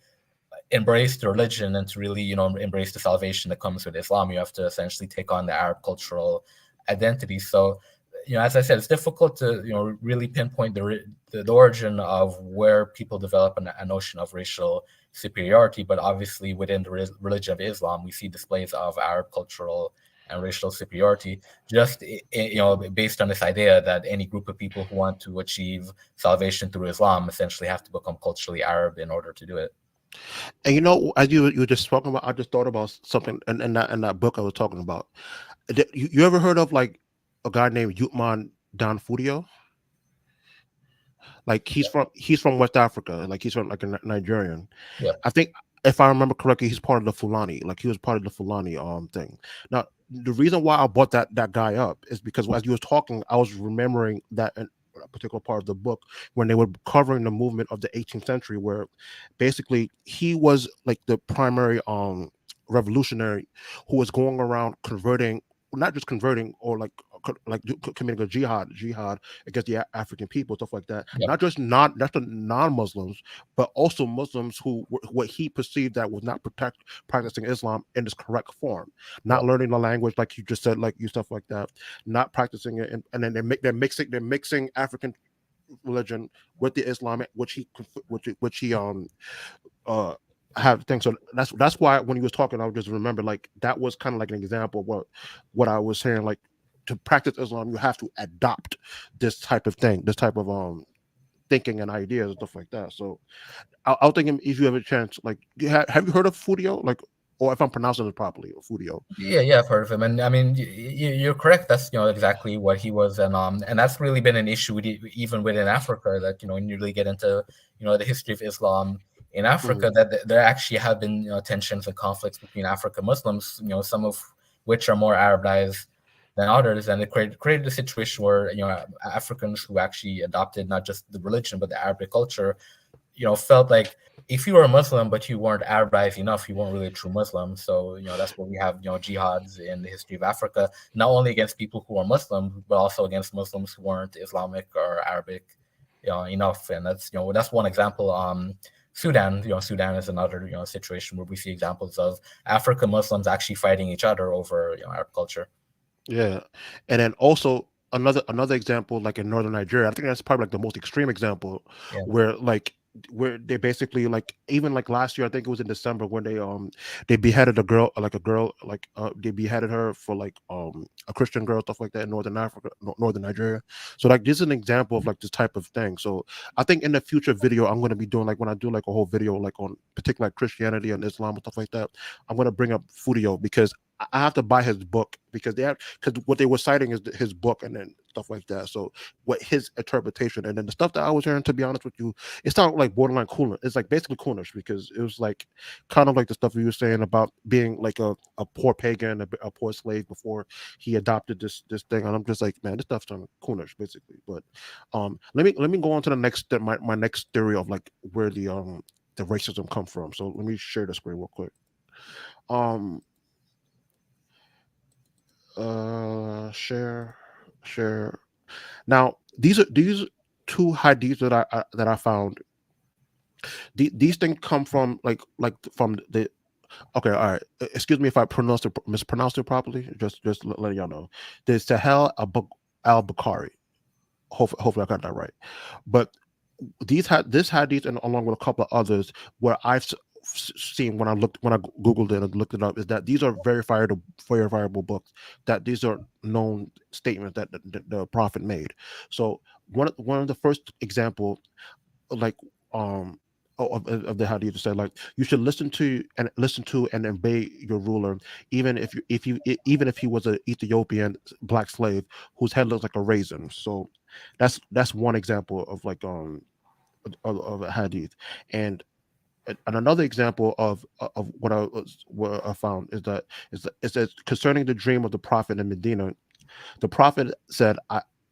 embrace the religion and to really embrace the salvation that comes with Islam, you have to essentially take on the Arab cultural identity. So as I said, it's difficult to really pinpoint the origin of where people develop a notion of racial superiority. But obviously within the religion of Islam, we see displays of Arab cultural and racial superiority, just based on this idea that any group of people who want to achieve salvation through Islam essentially have to become culturally Arab in order to do it. And as you were just talking about, I just thought about something in that book I was talking about. You ever heard of like a guy named Yutman Danfudio? Like he's from West Africa, like he's from like a Nigerian. Yeah. I think if I remember correctly, he's part of the Fulani. Like he was part of the Fulani thing. Now the reason why I brought that guy up is because as you was talking, I was remembering that in a particular part of the book when they were covering the movement of the 18th century, where basically he was like the primary revolutionary who was going around converting, not just converting or like committing a jihad against the African people, stuff like that. Yeah. Not the non-Muslims, but also Muslims who what he perceived that was not practicing Islam in its correct form, Yeah. not learning the language like you just said, like you stuff like that, not practicing it, and then they're mixing African religion with the Islamic, which he uh have things. So that's why when he was talking, I would just remember like that was kind of like an example of what I was saying. Like to practice Islam, you have to adopt this type of thing, this type of thinking and ideas and stuff like that. So I'll think if you have a chance, like have you heard of Fudio? Like, or if I'm pronouncing it properly, Fudio. Yeah, I've heard of him, and I mean, you're correct. That's exactly what he was, and that's really been an issue even within Africa. That when you really get into the history of Islam in Mhm. Africa, that there actually have been tensions and conflicts between African Muslims. Some of which are more Arabized than others, and it created a situation where Africans who actually adopted not just the religion but the Arabic culture felt like if you were a Muslim but you weren't Arabized enough, you weren't really a true Muslim. So that's where we have jihads in the history of Africa, not only against people who are Muslim but also against Muslims who weren't Islamic or Arabic enough. And that's one example. Sudan, Sudan is another situation where we see examples of African Muslims actually fighting each other over Arab culture. Yeah, and then also another example, like in northern Nigeria, I think that's probably like the most extreme example, Yeah, where they basically like even like last year, I think it was in December when they beheaded a girl like they beheaded her for like a Christian girl, stuff like that in northern Africa, northern Nigeria. So like this is an example of like this type of thing. So I think in the future video I'm going to be doing like when I do like a whole video like on particular like Christianity and Islam and stuff like that, I'm going to bring up Fudio because I have to buy his book because because what they were citing is his book and then stuff like that. So what his interpretation and then the stuff that I was hearing, to be honest with you, it sounded like borderline cool. It's like basically coonish because it was like kind of like the stuff you were saying about being like a poor pagan, a poor slave before he adopted this thing. And I'm just like, man, this stuff sounds coonish basically. But let me go on to the next step, my next theory of like where the racism come from. So let me share the screen real quick. Um share. Now, these two hadiths that I found. These things come from from the okay. All right. Excuse me if I mispronounced it properly. Just letting y'all know. There's Sahel Al Bukhari. Hopefully I got that right. But this hadith and along with a couple of others where seen when I googled it and looked it up is that these are verifiable books, that these are known statements that the prophet made. So one of the first example, like um of the hadith said, like, you should listen to and obey your ruler, even even if he was an Ethiopian black slave whose head looks like a raisin. So that's one example of of a hadith. And another example of what I found is that it says concerning the dream of the prophet in Medina. The prophet said,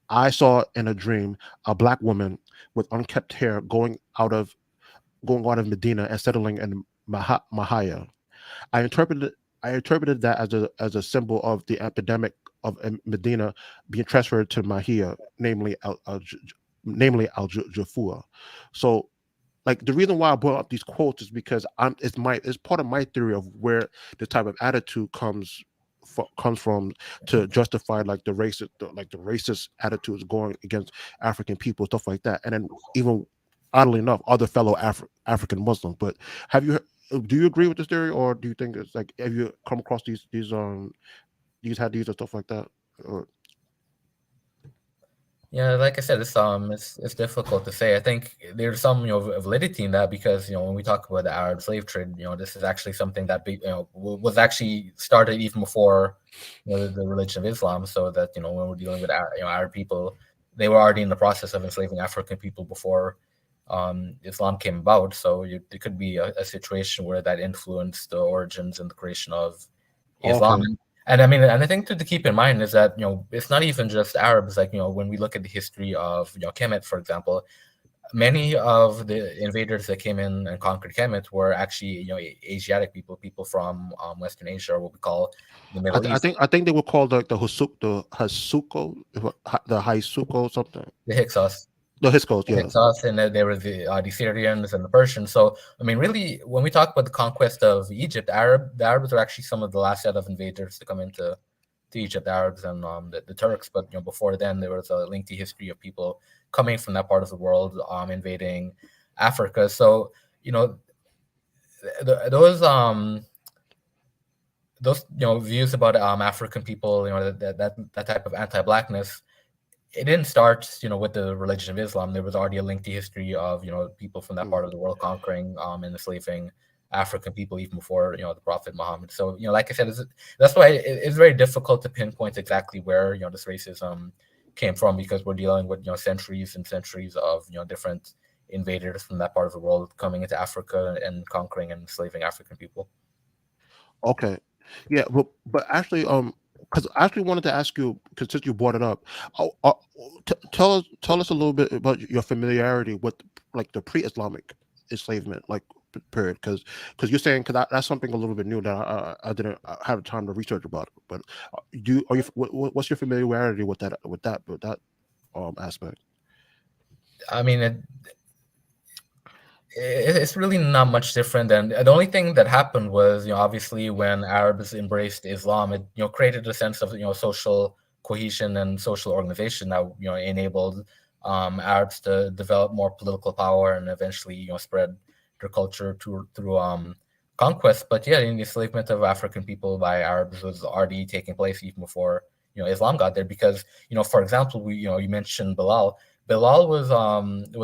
I saw in a dream a black woman with unkept hair going out of Medina and settling in Mahaya. I interpreted I interpreted that as a symbol of the epidemic of Medina being transferred to Mahia, namely Al Jafua. So, like, the reason why I brought up these quotes is because it's part of my theory of where the type of attitude comes from, to justify like the racist attitudes going against African people, stuff like that, and then even oddly enough other fellow African Muslims. But do you agree with this theory, or do you think it's like, have you come across these hadiths or stuff like that? Or Yeah, like I said, it's difficult to say. I think there's some validity in that, because when we talk about the Arab slave trade, this is actually something that was actually started even before the religion of Islam. So that when we're dealing with Arab people, they were already in the process of enslaving African people before Islam came about. So there could be a situation where that influenced the origins and the creation of Islam. okay, And I mean, and I think to keep in mind is that it's not even just Arabs. Like when we look at the history of Kemet, for example, many of the invaders that came in and conquered Kemet were actually Asiatic people, people from Western Asia, or what we call the Middle East, I think they were called like the Hasuko, the Haisuko something. the Hyksos. The Hiskos, yeah. Hyksos, and then there were the Syrians and the Persians. So, I mean, really, when we talk about the conquest of Egypt, the Arabs were actually some of the last set of invaders to come into Egypt, the Arabs and the Turks. But before then, there was a lengthy history of people coming from that part of the world, invading Africa. So, you know, th- those um those views about African people, that type of anti-blackness, it didn't start, with the religion of Islam. There was already a lengthy history of, people from that Mm. part of the world conquering and enslaving African people even before, the Prophet Muhammad. So, like I said, that's why it's very difficult to pinpoint exactly where, this racism came from, because we're dealing with, centuries and centuries of, different invaders from that part of the world coming into Africa and conquering and enslaving African people. Okay, yeah, but actually, because I actually wanted to ask you, because since you brought it up, tell us a little bit about your familiarity with like the pre-Islamic enslavement, like period, because you're saying, because that's something a little bit new that I didn't have time to research about it. But what's your familiarity with that aspect? I mean, it's really not much different. And the only thing that happened was, obviously when Arabs embraced Islam, it created a sense of social cohesion and social organization that enabled Arabs to develop more political power and eventually spread their culture through conquest. But yeah, the enslavement of African people by Arabs was already taking place even before Islam got there. Because for example, you mentioned Bilal. Bilal was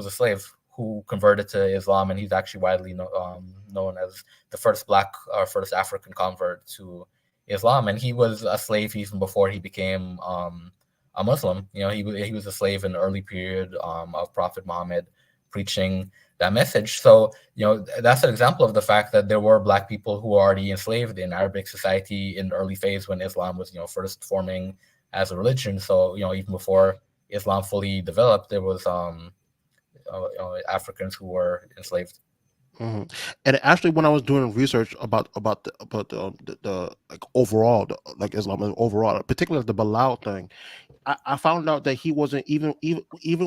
a slave who converted to Islam, and he's actually widely known as the first black or first African convert to Islam. And he was a slave even before he became a Muslim. He was a slave in the early period of Prophet Muhammad preaching that message. So that's an example of the fact that there were black people who were already enslaved in Arabic society in the early phase when Islam was first forming as a religion. So even before Islam fully developed, there was Africans who were enslaved. Mhm. And actually, when I was doing research about the like overall, like Islam overall, particularly the Bilal thing, I found out that he wasn't even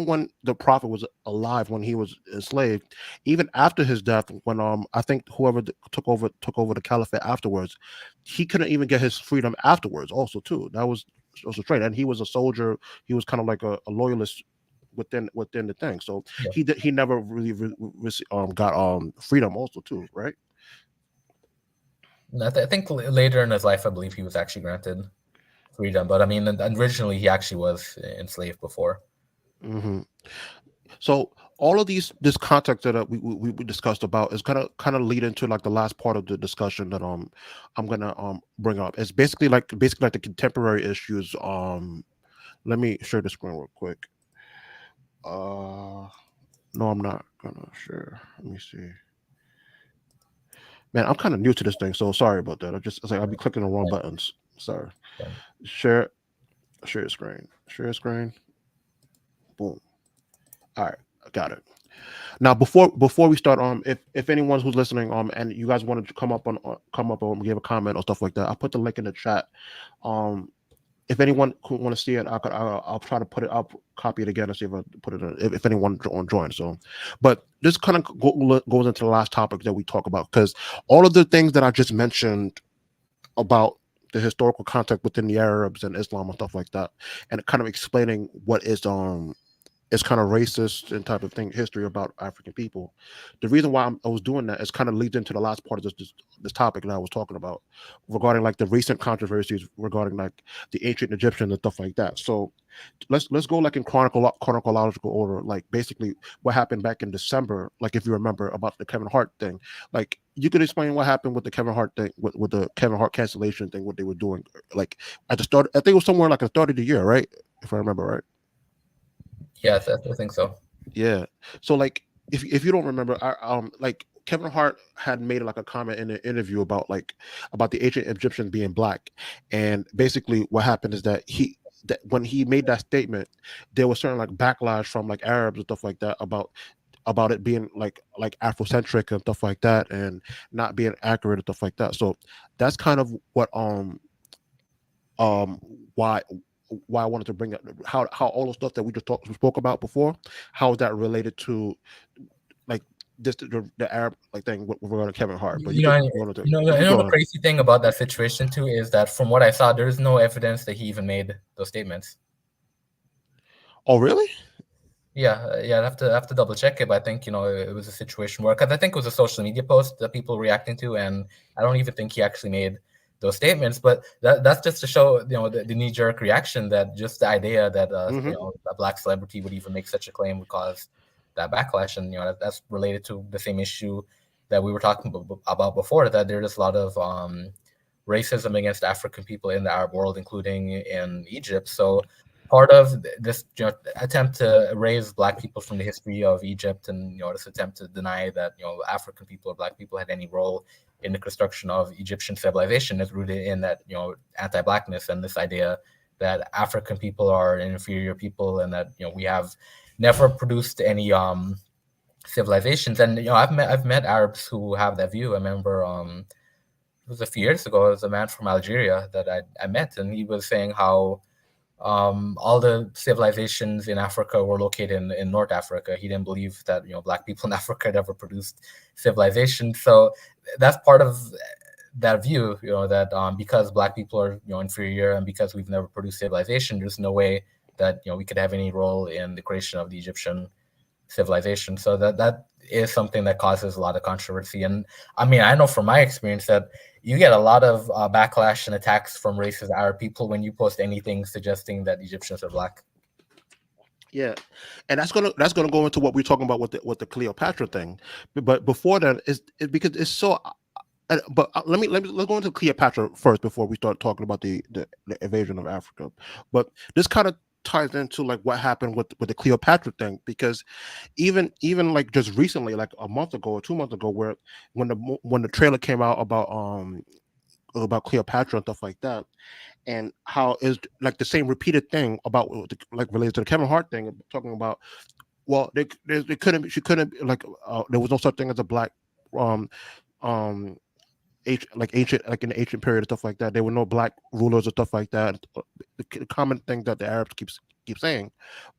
when the Prophet was alive, when he was enslaved, even after his death, when I think whoever took over the caliphate afterwards, he couldn't even get his freedom afterwards. Also, too, that was also straight, and he was a soldier. He was kind of like a loyalist within the thing. So Yeah. he never really got freedom also too, right? And I think later in his life, I believe he was actually granted freedom. But I mean, originally he actually was enslaved before. Hmm. So all of this context that we discussed about is kind of lead into like the last part of the discussion that I'm gonna bring up. It's basically like the contemporary issues. Let me share the screen real quick. Uh, no, I'm not gonna share. Let me see. Man, I'm kind of new to this thing, so sorry about that. It's like I'll be clicking the wrong Fine, buttons. Sorry. fine. Share share screen. Share screen. Boom. All right, I got it. Now, before we start, if anyone who's listening, and you guys wanted to come up or give a comment or stuff like that, I'll put the link in the chat. Um, if anyone who want to see it, I'll try to put it up, copy it again, and see if I put it in, if anyone join. So, but this kind of goes into the last topic that we talk about, because all of the things that I just mentioned about the historical context within the Arabs and Islam and stuff like that, and kind of explaining what is it's kind of racist and type of thing history about African people. The reason why I was doing that is kind of leads into the last part of this topic that I was talking about regarding like the recent controversies regarding like the ancient Egyptians and stuff like that. So let's go like in chronological order. Like basically what happened back in December. Like if you remember about the Kevin Hart thing, like you could explain what happened with the Kevin Hart thing, with the Kevin Hart cancellation thing, what they were doing. Like at the start, I think it was somewhere like at the start of the year, right? If I remember right. Yeah, I think so. Yeah. So like if you don't remember, like Kevin Hart had made like a comment in an interview about the ancient Egyptians being black, and basically what happened is that when he made that statement, there was certain like backlash from like Arabs and stuff like that about it being like Afrocentric and stuff like that, and not being accurate and stuff like that. So that's kind of what um why I wanted to bring up how all the stuff that spoke about before, how is that related to like this the Arab like thing with regard to Kevin Hart. But You know, you could go the on. crazy thing about that situation too is that from what I saw, there's no evidence that he even made those statements. Oh really? Yeah, yeah, I'd have to double check it, but I think it was a situation where, because I think it was a social media post that people were reacting to, and I don't even think he actually made those statements. But that's just to show the knee jerk reaction, that just the idea that Hmm. a black celebrity would even make such a claim would cause that backlash, and that's related to the same issue that we were talking about before, that there's a lot of racism against African people in the Arab world, including in Egypt. So part of this attempt to erase black people from the history of Egypt, and this attempt to deny that African people or black people had any role in the construction of Egyptian civilization is rooted in that anti-blackness, and this idea that African people are inferior people, and that we have never produced any civilizations. And I've met Arabs who have that view. I remember it was a few years ago. It was a man from Algeria that I met, and he was saying how all the civilizations in Africa were located in North Africa. He didn't believe that black people in Africa had ever produced civilization. So that's part of that view, that because black people are inferior, and because we've never produced civilization, there's no way that we could have any role in the creation of the Egyptian civilization. So that is something that causes a lot of controversy. And I mean, I know from my experience that you get a lot of backlash and attacks from racist Arab people when you post anything suggesting that Egyptians are black. Yeah, and that's gonna go into what we're talking about with the Cleopatra thing. But before that, is because it's so. But let's go into Cleopatra first before we start talking about the invasion of Africa. But this kind of ties into like what happened with the Cleopatra thing, because even like just recently, like a month ago or 2 months ago, where when the trailer came out about Cleopatra and stuff like that, and how is like the same repeated thing about like related to the Kevin Hart thing, talking about well they couldn't she couldn't like there was no such thing as a black um ancient, like in the ancient period and stuff like that. There were no black rulers or stuff like that. The common thing that the Arabs keep saying,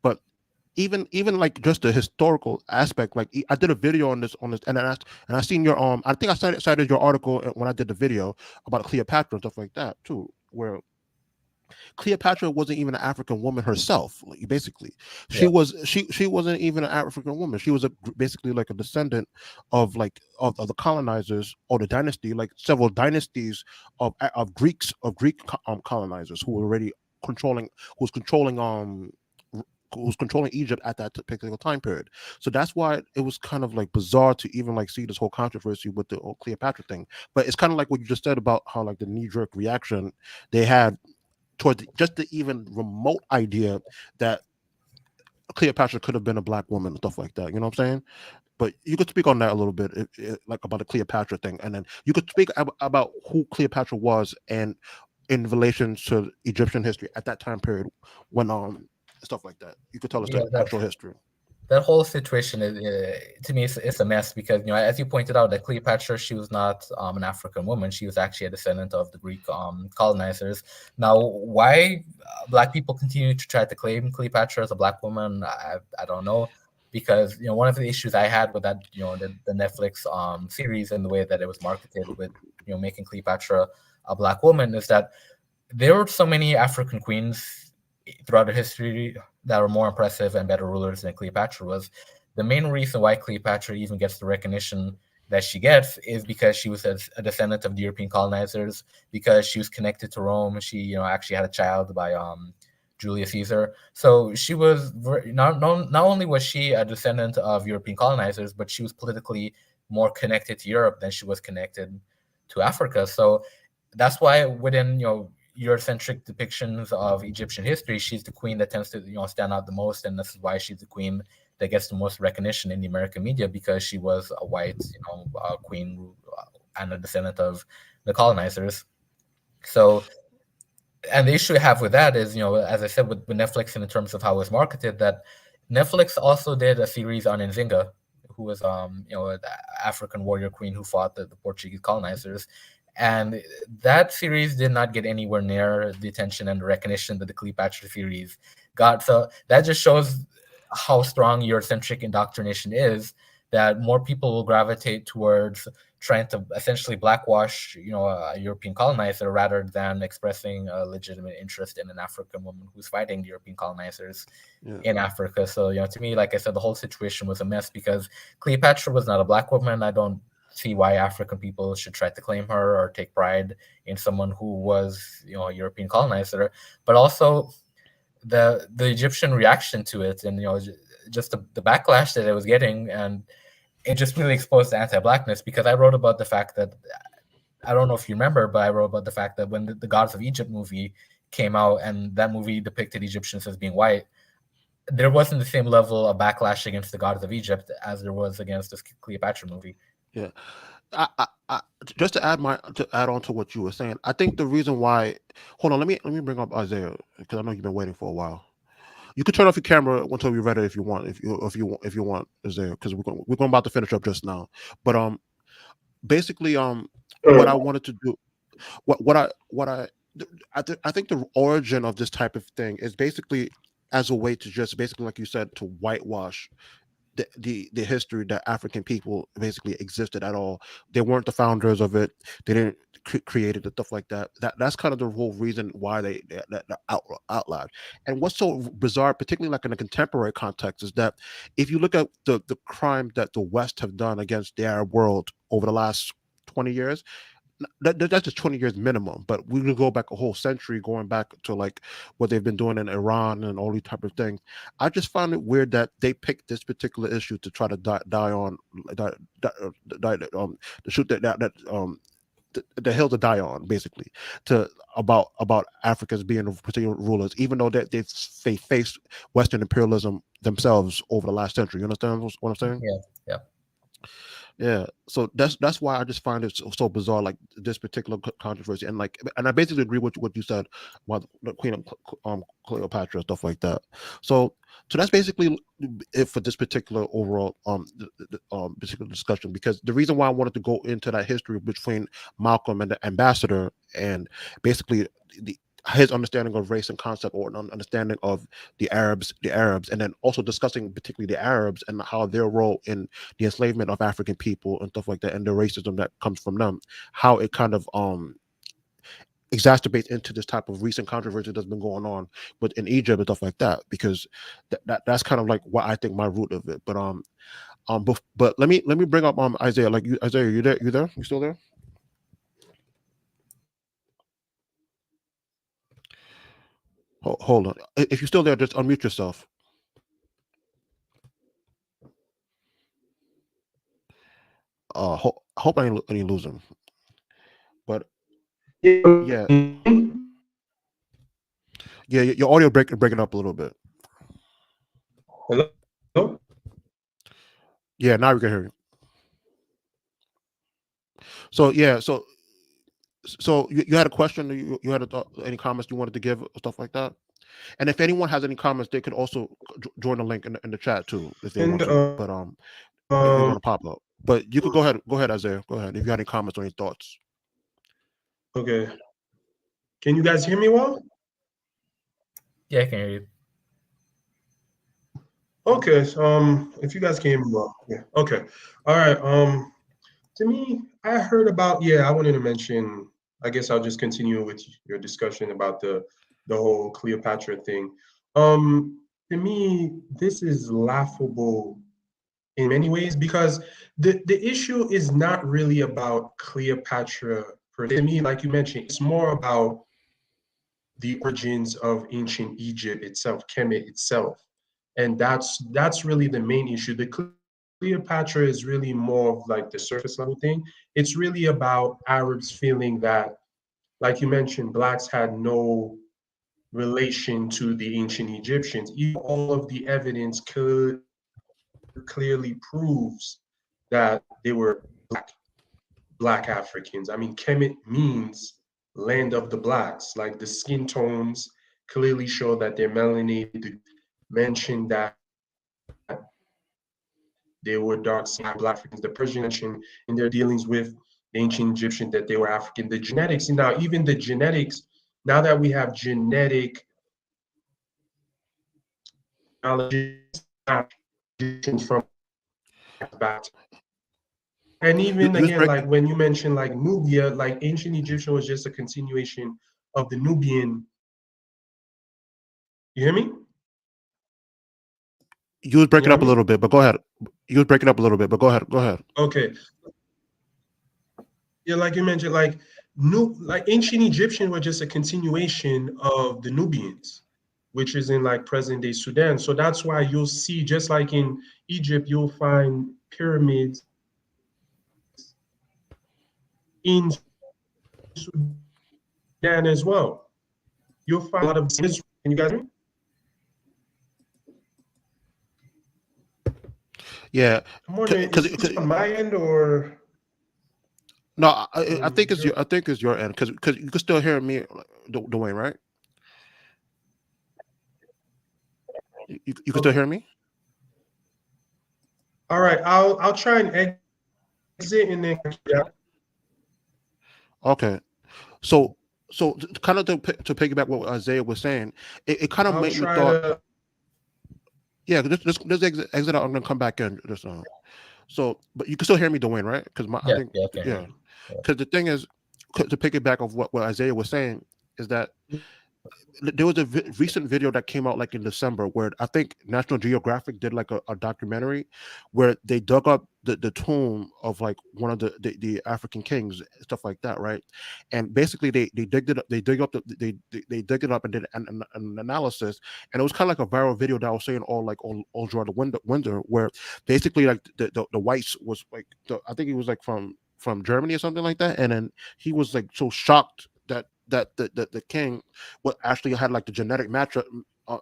but even like just the historical aspect. Like I did a video on this, and I seen your I think I cited your article when I did the video about Cleopatra and stuff like that too, where Cleopatra wasn't even an African woman herself. Like, basically, Yeah. she wasn't even an African woman. She was basically like a descendant of of the colonizers or the dynasty, like several dynasties of Greek colonizers who were already controlling who was controlling who's controlling Egypt at that particular time period. So that's why it was kind of like bizarre to even like see this whole controversy with the whole Cleopatra thing. But it's kind of like what you just said about how like the knee jerk reaction they had towards just the even remote idea that Cleopatra could have been a black woman and stuff like that. You know what I'm saying? But you could speak on that a little bit, like about the Cleopatra thing, and then you could speak about who Cleopatra was and in relation to Egyptian history at that time period when stuff like that. You could tell us Yeah, the actual history. that whole situation is to me it's a mess because as you pointed out that Cleopatra, she was not an African woman. She was actually a descendant of the Greek colonizers. Now why black people continue to try to claim Cleopatra as a black woman, I don't know, because one of the issues I had with that, the Netflix series and the way that it was marketed with making Cleopatra a black woman, is that there were so many African queens throughout the history that were more impressive and better rulers than Cleopatra was. The main reason why Cleopatra even gets the recognition that she gets is because she was a descendant of the European colonizers, because she was connected to Rome. She, actually had a child by Julius Caesar. So she was not only was she a descendant of European colonizers, but she was politically more connected to Europe than she was connected to Africa. So that's why within Eurocentric depictions of Egyptian history, she's the queen that tends to stand out the most, and this is why she's the queen that gets the most recognition in the American media, because she was a white queen and a descendant of the colonizers. So, and the issue I have with that is, as I said with Netflix, and in terms of how it was marketed, that Netflix also did a series on Nzinga, who was an African warrior queen who fought the Portuguese colonizers. And that series did not get anywhere near the attention and the recognition that the Cleopatra series got. So that just shows how strong Eurocentric indoctrination is, that more people will gravitate towards trying to essentially blackwash, a European colonizer, rather than expressing a legitimate interest in an African woman who's fighting the European colonizers in Africa. So, to me, like I said, the whole situation was a mess because Cleopatra was not a black woman. I don't see why African people should try to claim her or take pride in someone who was, a European colonizer. But also the Egyptian reaction to it, and just the backlash that it was getting, and it just really exposed the anti-blackness. Because I wrote about the fact that, I don't know if you remember, but I wrote about the fact that when the Gods of Egypt movie came out, and that movie depicted Egyptians as being white, there wasn't the same level of backlash against the Gods of Egypt as there was against this Cleopatra movie. Yeah. Just to add on to what you were saying, I think the reason why. Hold on, let me bring up Isaiah because I know you've been waiting for a while. You could turn off your camera until we're ready if you want. If you want, Isaiah, because we're going about to finish up just now. But basically what I wanted to do, I think the origin of this type of thing is basically as a way to just basically, like you said, to whitewash the history that African people basically existed at all. They weren't the founders of it. They didn't create it and stuff like that. That's kind of the whole reason why that outlawed. And what's so bizarre, particularly like in a contemporary context, is that if you look at the crime that the West have done against the Arab world over the last 20 years, that's just 20 years minimum, but we could go back a whole century, going back to like what they've been doing in Iran and all these type of things. I just found it weird that they picked this particular issue to try to die on, to shoot the hill to die on, basically, to about Africans being particular rulers, even though they faced Western imperialism themselves over the last century. You understand what I'm saying? Yeah, yeah. Yeah, so that's why I just find it so bizarre, like this particular controversy, and like, and I basically agree with what you said about the Queen of Cleopatra and stuff like that. So, so that's basically it for this particular overall particular discussion. Because the reason why I wanted to go into that history between Malcolm and the ambassador, and basically the his understanding of race and concept, or an understanding of the Arabs, and then also discussing particularly the Arabs and how their role in the enslavement of African people and stuff like that, and the racism that comes from them, how it kind of exacerbates into this type of recent controversy that's been going on with in Egypt and stuff like that. Because that's kind of like what I think my root of it. But let me bring up Isaiah. Like you, Isaiah, you there? You there? You still there? Hold on. If you're still there, just unmute yourself. I hope I didn't lose him. But yeah, yeah, your audio breaking up a little bit. Hello? Yeah, now we can hear you. So yeah, so you had a question, you had a any comments you wanted to give, stuff like that. And if anyone has any comments, they could also join the link in the chat too if they want And to. But if you want to pop up, but you could go ahead, Isaiah. Go ahead if you had any comments or any thoughts. okay. Can you guys hear me well? Yeah, I can hear you. Okay. If you guys can hear me well, yeah. Okay. All right. To me, I heard about, yeah, I wanted to mention, I guess I'll just continue with your discussion about the whole Cleopatra thing. To me, this is laughable in many ways because the issue is not really about Cleopatra per se. To me, like you mentioned, it's more about the origins of ancient Egypt itself, Kemet itself. And that's really the main issue. The Cleopatra is really more of like the surface level thing. It's really about Arabs feeling that, like you mentioned, blacks had no relation to the ancient Egyptians. Even all of the evidence clearly proves that they were black Africans. I mean, Kemet means land of the blacks. Like the skin tones clearly show that they're melanated. Mentioned that they were dark skinned black Africans. The Persian mentioned in their dealings with the ancient Egyptian that they were African. The genetics, now even the genetics, now that we have genetic knowledge from back. And even You was again, break like when you mentioned like Nubia, like ancient Egyptian was just a continuation of the Nubian. You hear me? you was You breaking hear up a me? little bit, but go ahead. You was breaking up a little bit, but go ahead. Go ahead. Okay. Yeah, like you mentioned, like ancient Egyptian were just a continuation of the Nubians, which is in like present day Sudan. So that's why you'll see, just like in Egypt, you'll find pyramids in Sudan as well. You'll find a lot of Israel. Can you guys hear me? Yeah, I'm wondering, because is this on my end or no, I think it's your? your end, because you can still hear me, Dwayne, right? You can still Okay. hear me? All right. I'll try and exit and then yeah, Okay. So kind of to piggyback what Isaiah was saying, it kind of I'll made me try thought, to. yeah, this exit out. I'm gonna come back in just so, but you can still hear me, Dwayne, right? Because I Yeah, think, yeah, I can hear yeah, you. Yeah. because the thing is, to piggyback of what Isaiah was saying, is that there was a recent video that came out like in December where I think National Geographic did like a documentary where they dug up the tomb of like one of the African kings, stuff like that, right? And basically they digged it up, they dig it up and did an analysis, and it was kind of like a viral video that I was saying all throughout the winter, where basically like the whites was like I think he was like from Germany or something like that, and then he was like so shocked that the king what actually had like the genetic uh,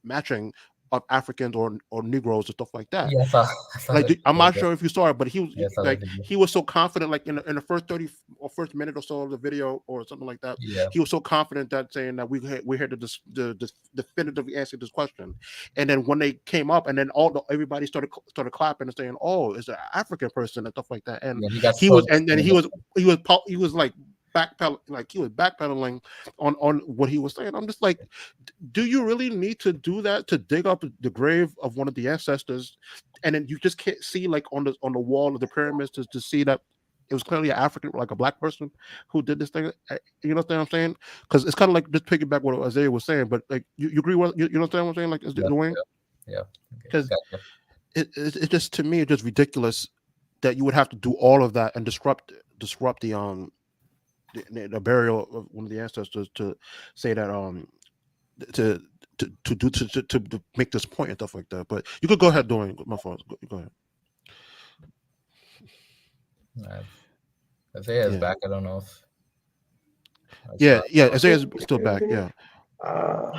matching of Africans or Negroes and stuff like that. Yeah, I saw Like that. I'm not sure if you saw it, but he was Yeah, I saw that like video. he was so confident, like in the first 30 or first minute or so of the video or something like that. Yeah, He was so confident that saying that we had the definitively answer this question, and then when they came up, and then everybody started clapping and saying, "Oh, it's an African person" and stuff like that. And yeah, he got he so was, and then definitive. he was like backpedaling on what he was saying. I'm just like, do you really need to do that to dig up the grave of one of the ancestors, and then you just can't see like on the wall of the pyramids to see that it was clearly an African, like a black person who did this thing? You know what I'm saying? Because it's kind of like just picking back what Isaiah was saying, but like you agree with you know what I'm saying? Like is Yeah, Dwayne? yeah. Okay, Because gotcha. it just, to me, it's just ridiculous that you would have to do all of that and disrupt the burial of one of the ancestors to say that to to make this point and stuff like that. But you could go ahead doing my phone. Go ahead. Uh, Isaiah is Yeah, back. I don't know if I yeah, saw. yeah. Okay, Isaiah's still back. can you, Yeah, uh,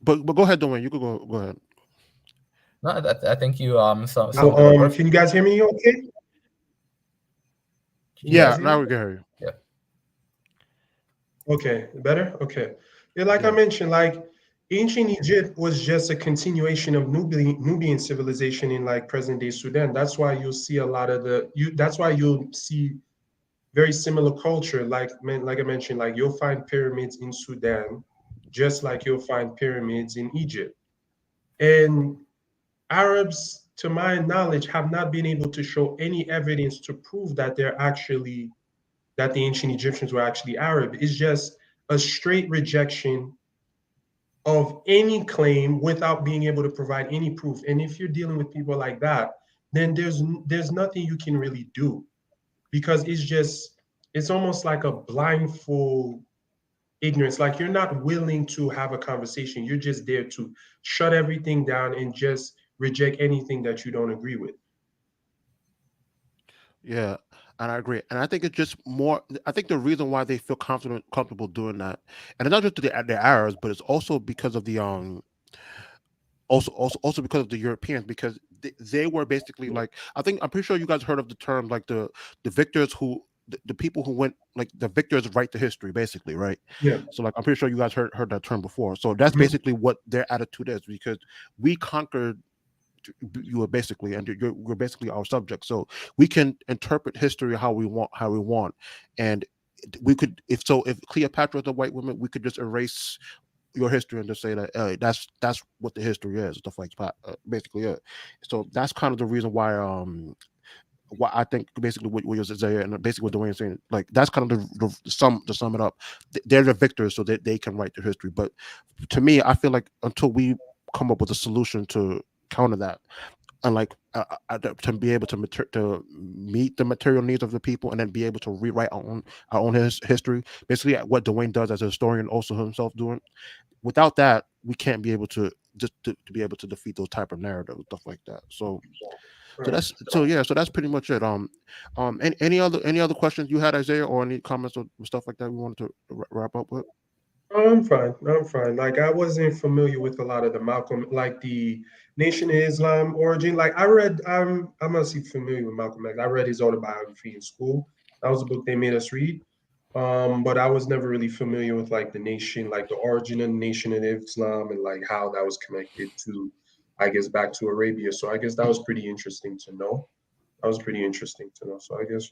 but go ahead, Dwayne. You could go ahead. No, I think you now, summed it up can you perfectly. guys hear me okay? Can you Yeah, guys Yeah, hear now me? we can hear you. yeah, Okay, better? Okay. Yeah, like I Yeah, mentioned, like ancient Egypt was just a continuation of Nubian civilization in like present day Sudan. That's why you'll see a lot of that's why you'll see very similar culture. Like I mentioned, like you'll find pyramids in Sudan, just like you'll find pyramids in Egypt. And Arabs, to my knowledge, have not been able to show any evidence to prove that that the ancient Egyptians were actually Arab. It's just a straight rejection of any claim without being able to provide any proof. And if you're dealing with people like that, then there's nothing you can really do, because it's almost like a blindfold ignorance. Like you're not willing to have a conversation. You're just there to shut everything down and just reject anything that you don't agree with. yeah, and I agree. And I think it's just more. I think the reason why they feel comfortable doing that, and it's not just the Arabs, but it's also because of the also because of the Europeans, because they were basically like, I'm pretty sure you guys heard of the term like the victors who the people who went, like the victors write the history basically, right? Yeah. So like I'm pretty sure you guys heard that term before. So that's Mhm. basically what their attitude is, because we conquered you are basically, and you're basically our subject, so we can interpret history how we want. And we could, if Cleopatra is a white woman, we could just erase your history and just say that, hey, that's what the history is, stuff like that, basically. Yeah. So that's kind of the reason why I think basically what you're saying, and basically what Dwayne is saying, like that's kind of to sum it up. They're the victors, so that they can write their history. But to me, I feel like until we come up with a solution to counter that, and like to be able to meet the material needs of the people, and then be able to rewrite our own history, basically what Dwayne does as a historian, also himself doing. Without that, we can't be able to just to be able to defeat those type of narratives, stuff like that. Right. So that's pretty much it. Any other questions you had, Isaiah, or any comments or stuff like that we wanted to wrap up with? I'm fine. I'm fine. Like I wasn't familiar with a lot of the Malcolm, like the Nation of Islam origin. Like I read, I'm actually familiar with Malcolm X. I read his autobiography in school. That was a book they made us read. But I was never really familiar with like the nation, like the origin of the Nation of Islam, and like how that was connected to, I guess, back to Arabia. So I guess that was pretty interesting to know. That was pretty interesting to know. So I guess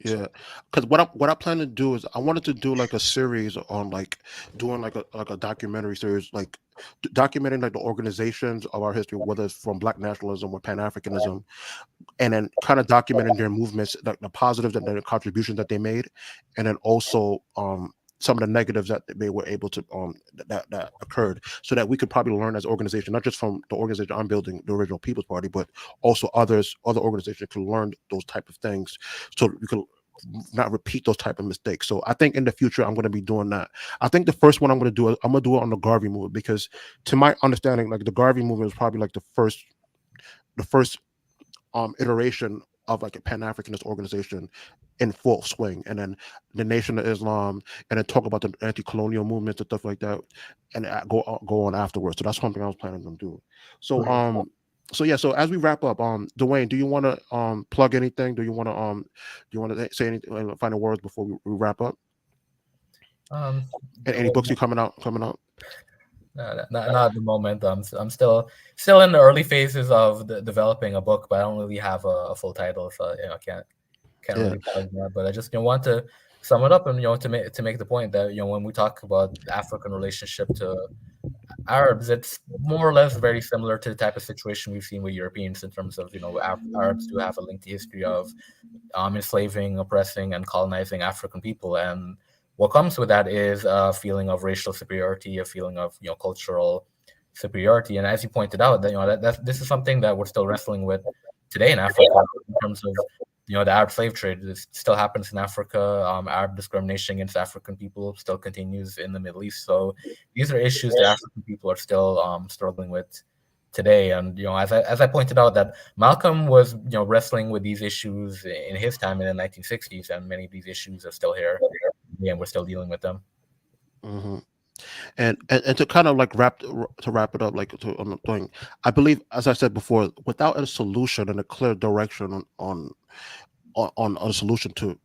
Yeah, because what I plan to do is I wanted to do like a series on like doing like a documentary series, like documenting like the organizations of our history, whether it's from Black nationalism or Pan Africanism, and then kind of documenting their movements, like the positives and the contributions that they made, and then also some of the negatives that they were able to that occurred, so that we could probably learn as an organization, not just from the organization I'm building, the original People's Party, but also other organizations can learn those type of things, so we can not repeat those type of mistakes. So I think in the future I'm going to be doing that. I think the first one I'm going to do is I'm going to do it on the Garvey movement, because to my understanding, like the Garvey movement is probably like the first iteration of like a Pan-Africanist organization in full swing, and then the Nation of Islam, and then talk about the anti-colonial movements and stuff like that, and go on afterwards. So that's something I was planning on doing. So so yeah, so as we wrap up, Dwayne, do you want to plug anything? Do you want to say anything, final words before we wrap up? And any books you coming out? Not at the moment. I'm still in the early phases of developing a book, but I don't really have a full title, so can't really plug that. But I just want to sum it up and to make the point that when we talk about the African relationship to Arabs, it's more or less very similar to the type of situation we've seen with Europeans in terms of Arabs do have a lengthy history of enslaving, oppressing, and colonizing African people, and what comes with that is a feeling of racial superiority, a feeling of cultural superiority. And as you pointed out, that this is something that we're still wrestling with today in Africa in terms of the Arab slave trade. This still happens in Africa. Arab discrimination against African people still continues in the Middle East. So these are issues that African people are still struggling with today. And as I pointed out, that Malcolm was wrestling with these issues in his time in the 1960s, and many of these issues are still here. And we're still dealing with them. Mm-hmm. And to kind of like wrap it up, like on the thing, I believe, as I said before, without a solution and a clear direction on a solution to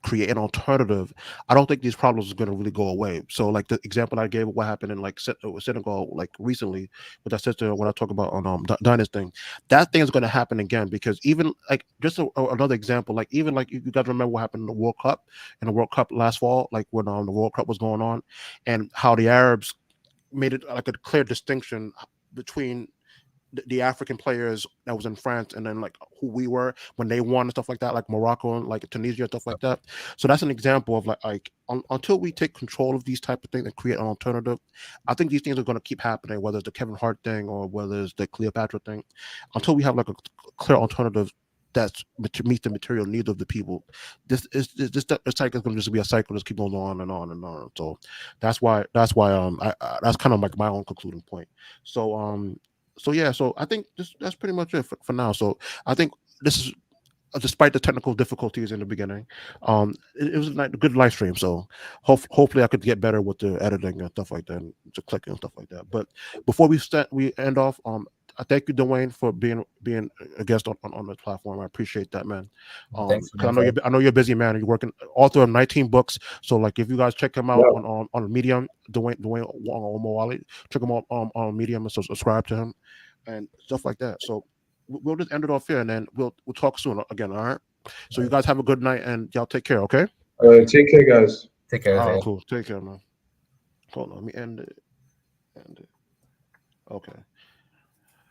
create an alternative, I don't think these problems are going to really go away. So like the example I gave of what happened in like Senegal like recently with that sister, when I talk about on Dinah's thing, that thing is going to happen again, because even like just another example, like even like you guys remember what happened in the World Cup last fall, like when the World Cup was going on, and how the Arabs made it like a clear distinction between the African players that was in France and then like who we were when they won and stuff like that, like Morocco and like Tunisia and stuff like that. So that's an example of until we take control of these type of things and create an alternative, I think these things are going to keep happening, whether it's the Kevin Hart thing or whether it's the Cleopatra thing, until we have like a clear alternative that's to meet the material needs of the people. This cycle is going to just be a cycle that's keep going on and on and on. So that's why that's kind of like my own concluding point. So yeah, so I think that's pretty much it for now. So I think this is, despite the technical difficulties in the beginning, it was a good live stream. So hopefully I could get better with the editing and stuff like that, and the clicking and stuff like that. But before we end off, I thank you, Dwayne, for being a guest on the platform. I appreciate that, man. Thanks. I know you're a busy man. You're working, author of 19 books. So like, if you guys check him out on Medium, Dwayne Wong Omowale, check him out on Medium and subscribe to him and stuff like that. So we'll just end it off here, and then we'll talk soon again. All right. So you guys have a good night, and y'all take care. Okay. All right. Take care, guys. Take care. All right, cool. Take care, man. Hold on. Let me end it. Okay.